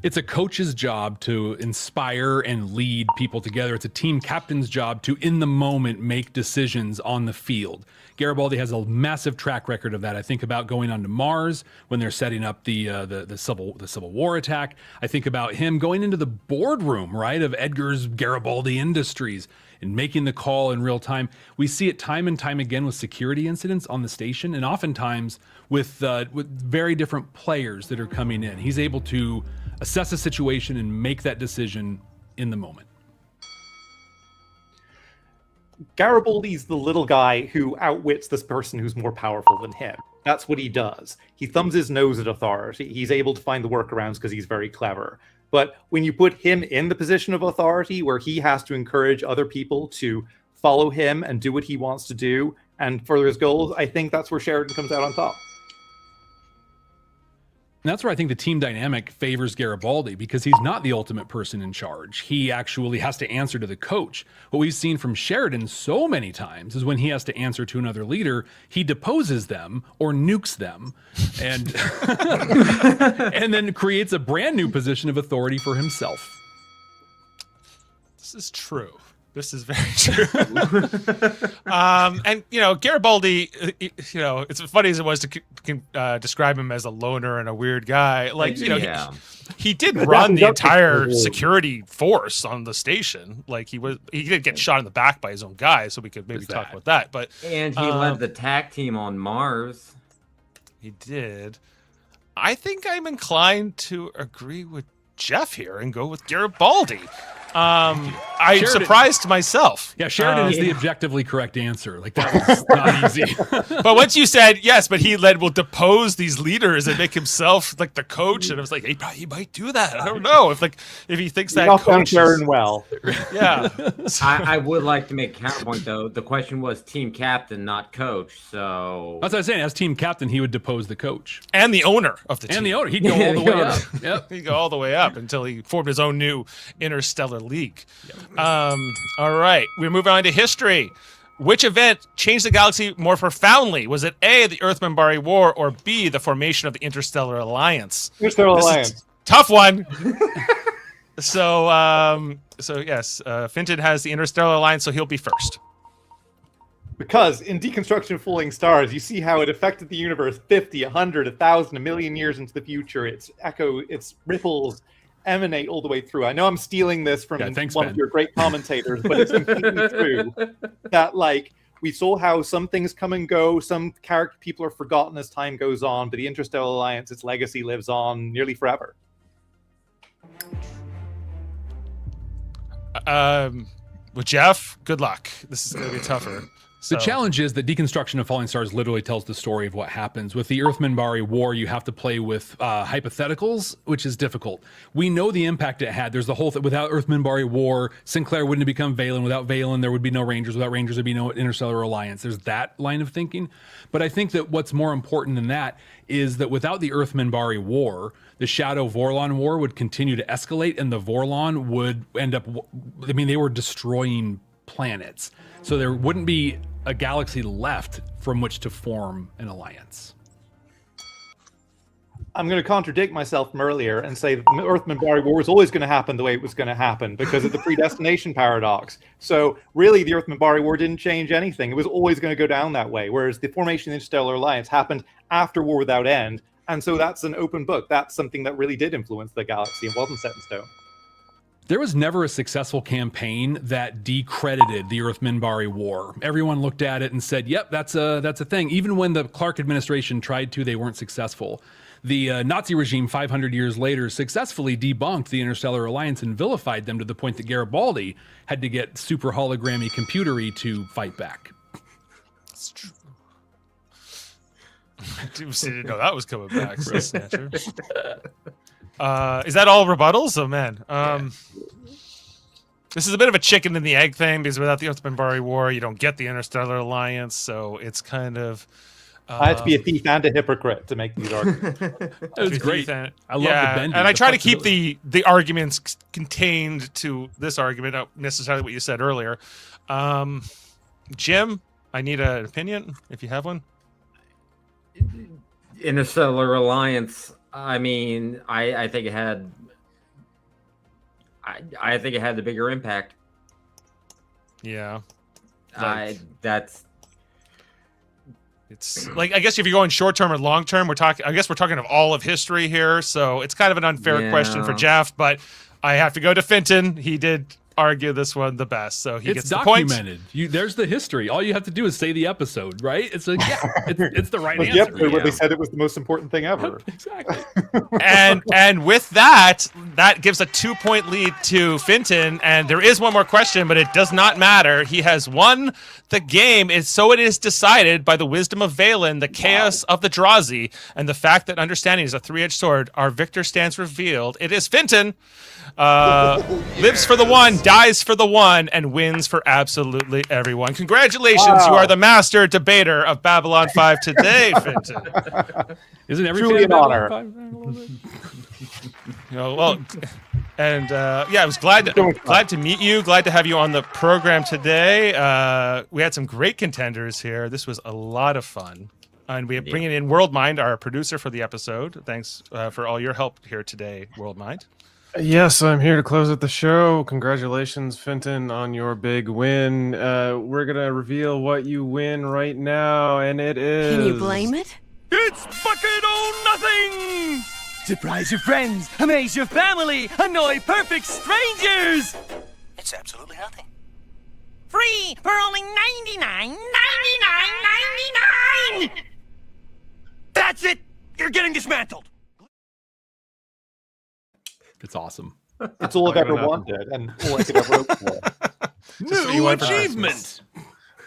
It's a coach's job to inspire and lead people together. It's a team captain's job to, in the moment, make decisions on the field. Garibaldi has a massive track record of that. I think about going onto Mars when they're setting up the Civil War attack. I think about him going into the boardroom, right, of Edgar's Garibaldi Industries and making the call in real time. We see it time and time again with security incidents on the station, and oftentimes with very different players that are coming in. He's able to assess a situation and make that decision in the moment. Garibaldi's the little guy who outwits this person who's more powerful than him. That's what he does. He thumbs his nose at authority. He's able to find the workarounds because he's very clever. But when you put him in the position of authority where he has to encourage other people to follow him and do what he wants to do and further his goals, I think that's where Sheridan comes out on top. And that's where I think the team dynamic favors Garibaldi, because he's not the ultimate person in charge. He actually has to answer to the coach. What we've seen from Sheridan so many times is when he has to answer to another leader, he deposes them or nukes them and, and then creates a brand new position of authority for himself. This is true. This is very true. And, you know, Garibaldi, you know, it's as funny as it was to describe him as a loner and a weird guy. Like, you know, he did run the entire security force on the station. Like, he did get shot in the back by his own guy, so we could maybe talk about that. But and he led the TAC team on Mars. He did. I think I'm inclined to agree with Jeff here and go with Garibaldi. I'm surprised myself. Yeah, Sheridan is the objectively correct answer. Like, that was not easy. But once you said, yes, but he will depose these leaders and make himself like the coach, and I was like, he might do that. I don't know if he thinks that coach Sheridan well. Yeah. I would like to make a counterpoint, though. The question was team captain, not coach. So that's what I was saying. As team captain, he would depose the coach. And the owner of the team. And the owner. He'd go all the way up. Yep. He'd go all the way up until he formed his own new interstellar league. All right, we're moving on to history. Which event changed the galaxy more profoundly? Was it A, the Earth-Minbari War, or B, the formation of the Interstellar Alliance? Interstellar Alliance. Tough one. So yes, Finton has the Interstellar Alliance, so he'll be first. Because in Deconstruction of Falling Stars, you see how it affected the universe 50, 100, 1,000, a million years into the future. Its ripples emanate all the way through. I know I'm stealing this from one of your great commentators, but it's completely true that, like, we saw how some things come and go, some people are forgotten as time goes on, but the Interstellar Alliance, its legacy lives on nearly forever. Well, Jeff, good luck. This is going to be tougher. The challenge is that Deconstruction of Falling Stars literally tells the story of what happens. With the Earth-Minbari War, you have to play with hypotheticals, which is difficult. We know the impact it had. There's the whole thing. Without Earth-Minbari War, Sinclair wouldn't have become Valen. Without Valen, there would be no Rangers. Without Rangers, there'd be no Interstellar Alliance. There's that line of thinking. But I think that what's more important than that is that without the Earth-Minbari War, the Shadow Vorlon War would continue to escalate, and the Vorlon would end up... I mean, they were destroying planets. So there wouldn't be a galaxy left from which to form an alliance. I'm going to contradict myself from earlier and say that the Earth-Minbari War was always going to happen the way it was going to happen because of the predestination paradox. So really, the Earth-Minbari War didn't change anything. It was always going to go down that way, whereas the formation of the Interstellar Alliance happened after War Without End. And so that's an open book. That's something that really did influence the galaxy and wasn't set in stone. There was never a successful campaign that decredited the Earth-Minbari War. Everyone looked at it and said, yep, that's a thing. Even when the Clark administration tried to, they weren't successful. The Nazi regime 500 years later successfully debunked the Interstellar Alliance and vilified them to the point that Garibaldi had to get super hologrammy computery to fight back. That's true. I didn't know that was coming back. So Snatcher. Is that all rebuttals? Oh man. This is a bit of a chicken and the egg thing because without the Earth-Minbari War, you don't get the Interstellar Alliance, so it's kind of. I had to be a thief and a hypocrite to make these arguments. That was great. I love the bending. And I try to keep the arguments contained to this argument, not necessarily what you said earlier. Jim, I need an opinion if you have one. Interstellar Alliance. I mean, I think it had. I think it had the bigger impact. Yeah. It's like, I guess if you're going short term or long term, we're talking of all of history here, so it's kind of an unfair question for Jeff, but I have to go to Finton. He did argue this one the best, so he It's gets the point. documented. There's the history. All you have to do is say the episode, right? It's like, yeah, it's the right But answer. the episode where they said it was the most important thing ever. Exactly. And with that gives a 2-point lead to Finton. And there is one more question, but it does not matter. He has won the game. So it is decided by the wisdom of Valen, the chaos of the Drazi, and the fact that understanding is a 3-edged sword. Our victor stands revealed. It is Finton. Lives for the one, dies for the one, and wins for absolutely everyone. Congratulations, you are the master debater of Babylon 5 today, Finton. Isn't every Truly fan an of honor. Babylon 5 I was glad to meet you. Glad to have you on the program today. We had some great contenders here. This was a lot of fun. And we are bringing in WorldMind, our producer for the episode. Thanks for all your help here today, WorldMind. Yes, I'm here to close out the show. Congratulations, Finton, on your big win. We're going to reveal what you win right now, and it is... Can you blame it? It's bucket or nothing! Surprise your friends, amaze your family, annoy perfect strangers! It's absolutely nothing. Free for only $99.99. That's it! You're getting dismantled! It's awesome. It's all I've ever wanted, and all I could ever hope for. New achievement.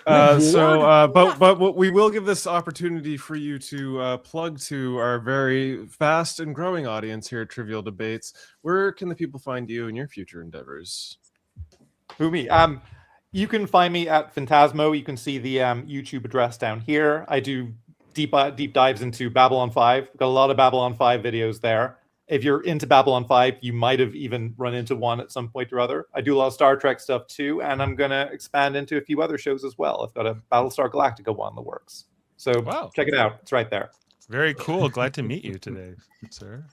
But we will give this opportunity for you to plug to our very vast and growing audience here at Trivial Debates. Where can the people find you in your future endeavors? Who, me? You can find me at Phantasmo. You can see the YouTube address down here. I do deep dives into Babylon 5. We've got a lot of Babylon 5 videos there. If you're into Babylon 5, you might have even run into one at some point or other. I do a lot of Star Trek stuff too, and I'm going to expand into a few other shows as well. I've got a Battlestar Galactica one in the works. So check it out. It's right there. Very cool. Glad to meet you today, sir.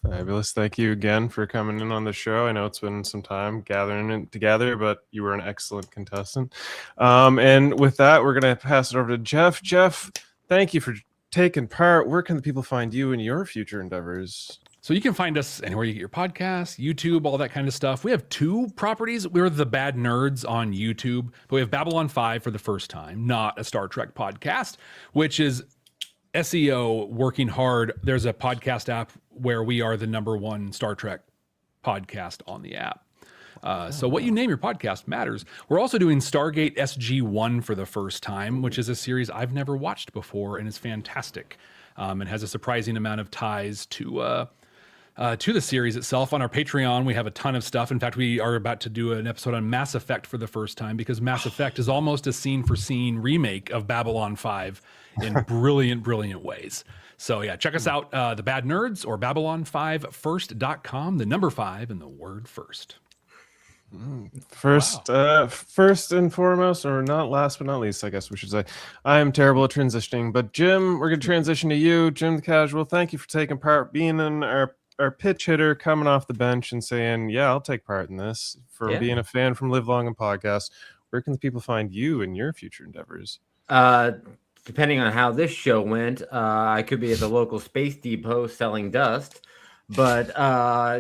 Fabulous. Thank you again for coming in on the show. I know it's been some time gathering it together, but you were an excellent contestant. And with that, we're going to pass it over to Jeff. Jeff, thank you for taking part. Where can the people find you in your future endeavors? So you can find us anywhere you get your podcasts, YouTube, all that kind of stuff. We have 2 properties. We're the Bad Nerds on YouTube, but we have Babylon 5 for the first time, not a Star Trek podcast, which is SEO working hard. There's a podcast app where we are the #1 Star Trek podcast on the app. So what you name your podcast matters. We're also doing Stargate SG-1 for the first time, which is a series I've never watched before and is fantastic. And has a surprising amount of ties to the series itself. On our Patreon, we have a ton of stuff. In fact, we are about to do an episode on Mass Effect for the first time because Mass Effect is almost a scene-for-scene remake of Babylon 5 in brilliant, brilliant ways. So yeah, check us out, The Bad Nerds or Babylon5first.com, the number 5 and the word first. First and foremost, or not last but not least, I guess we should say, I am terrible at transitioning, but Jim, we're going to transition to you. Jim the Casual, thank you for taking part, being in our pitch hitter, coming off the bench and saying, yeah, I'll take part in this, for being a fan from Live Long and Podcast. Where can the people find you in your future endeavors? Depending on how this show went, I could be at the local space depot selling dust. But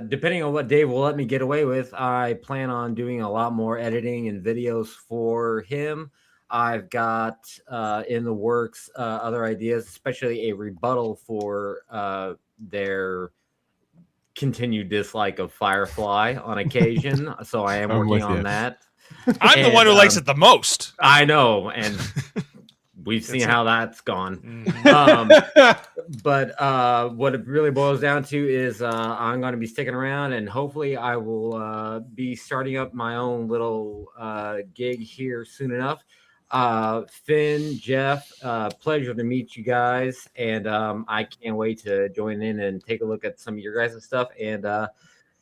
depending on what Dave will let me get away with, I plan on doing a lot more editing and videos for him. I've got in the works other ideas, especially a rebuttal for their continued dislike of Firefly on occasion. So I am working on that. I'm the one who likes it the most. I know, and we've seen how that's gone. But what it really boils down to is I'm going to be sticking around, and hopefully I will be starting up my own little gig here soon enough. Finn, Jeff, pleasure to meet you guys, and I can't wait to join in and take a look at some of your guys' stuff. And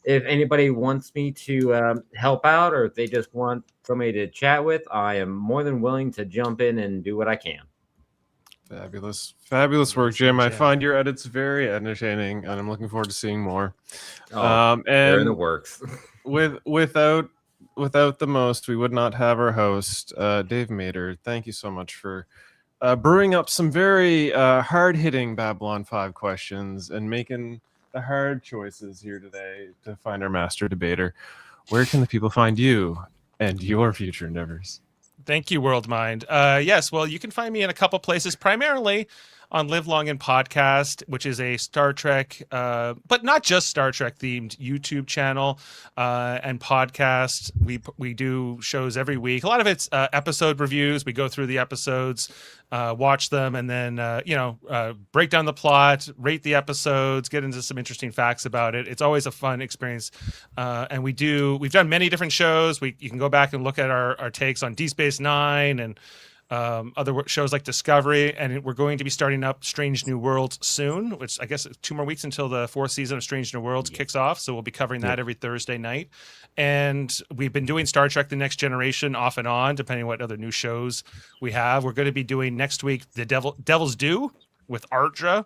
if anybody wants me to help out, or if they just want somebody to chat with, I am more than willing to jump in and do what I can. Fabulous work, Jim. I find your edits very entertaining, and I'm looking forward to seeing more. And they're in the works. Without the most, we would not have our host, Dave Mader. Thank you so much for brewing up some very hard-hitting Babylon 5 questions and making the hard choices here today to find our master debater. where can the people find you and your future endeavors? Thank you, WorldMind. Yes, well, you can find me in a couple places, primarily on Live Long and Podcast, which is a Star Trek, but not just Star Trek themed YouTube channel and podcast. We do shows every week. A lot of it's episode reviews. We go through the episodes, watch them, and then break down the plot, rate the episodes, get into some interesting facts about it. It's always a fun experience, and we've done many different shows. You can go back and look at our takes on Deep Space Nine and other shows like Discovery, and we're going to be starting up Strange New Worlds soon, which I guess 2 more weeks until the 4th season of Strange New Worlds kicks off. So we'll be covering that every Thursday night. And we've been doing Star Trek The Next Generation off and on, depending on what other new shows we have. We're going to be doing next week The Devil's Due with Ardra.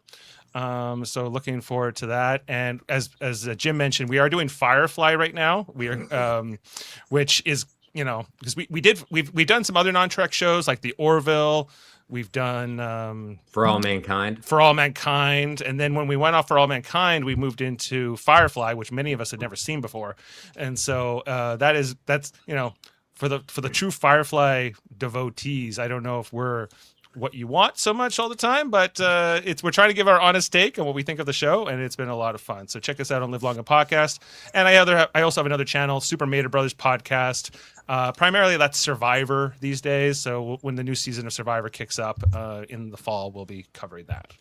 So looking forward to that. And as Jim mentioned, we are doing Firefly right now. We are, which is, because we've done some other non-Trek shows like the Orville. We've done For All Mankind. For All Mankind, and then when we went off For All Mankind, we moved into Firefly, which many of us had never seen before. And so that's for the true Firefly devotees. I don't know if we're what you want so much all the time, but we're trying to give our honest take on what we think of the show, and it's been a lot of fun. So check us out on Live Long and Podcast. And I also have another channel, Super Mater Brothers Podcast. Primarily that's Survivor these days. So when the new season of Survivor kicks up in the fall, we'll be covering that.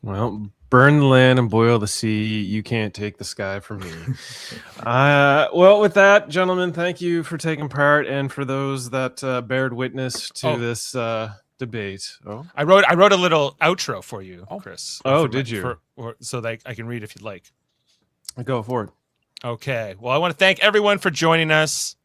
Well, burn the land and boil the sea. You can't take the sky from me. Well, with that, gentlemen, thank you for taking part, and for those that bared witness to this debate. Oh, I wrote a little outro for you, Chris. Did you? So that I can read if you'd like. Go for it. Okay. Well, I want to thank everyone for joining us.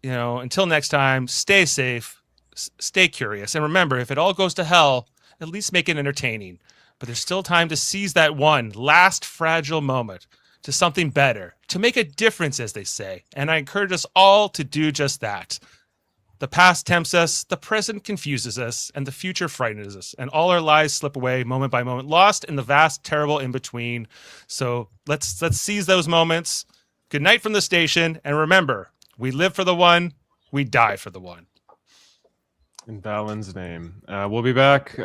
Until next time, stay safe, stay curious, and remember, if it all goes to hell, at least make it entertaining. But there's still time to seize that one last fragile moment to something better, to make a difference, as they say. And I encourage us all to do just that. The past tempts us, the present confuses us, and the future frightens us. And all our lives slip away moment by moment, lost in the vast, terrible in-between. So let's seize those moments. Good night from the station. And remember, we live for the one, we die for the one. In Valen's name. We'll be back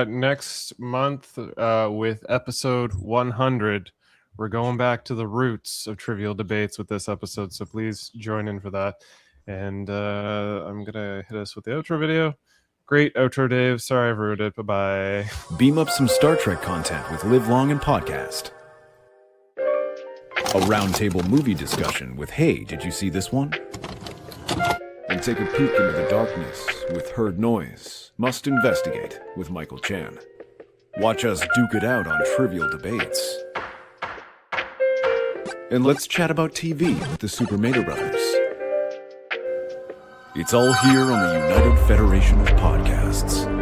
next month with episode 100. We're going back to the roots of Trivial Debates with this episode, so please join in for that. And I'm going to hit us with the outro video. Great outro, Dave. Sorry I've ruined it. Bye-bye. Beam up some Star Trek content with Live Long and Podcast. A roundtable movie discussion with Hey, did you see this one? And take a peek into the darkness with Heard Noise, Must Investigate with Michael Chan. Watch us duke it out on Trivial Debates. And let's chat about TV with the Super Mater Brothers. It's all here on the United Federation of Podcasts.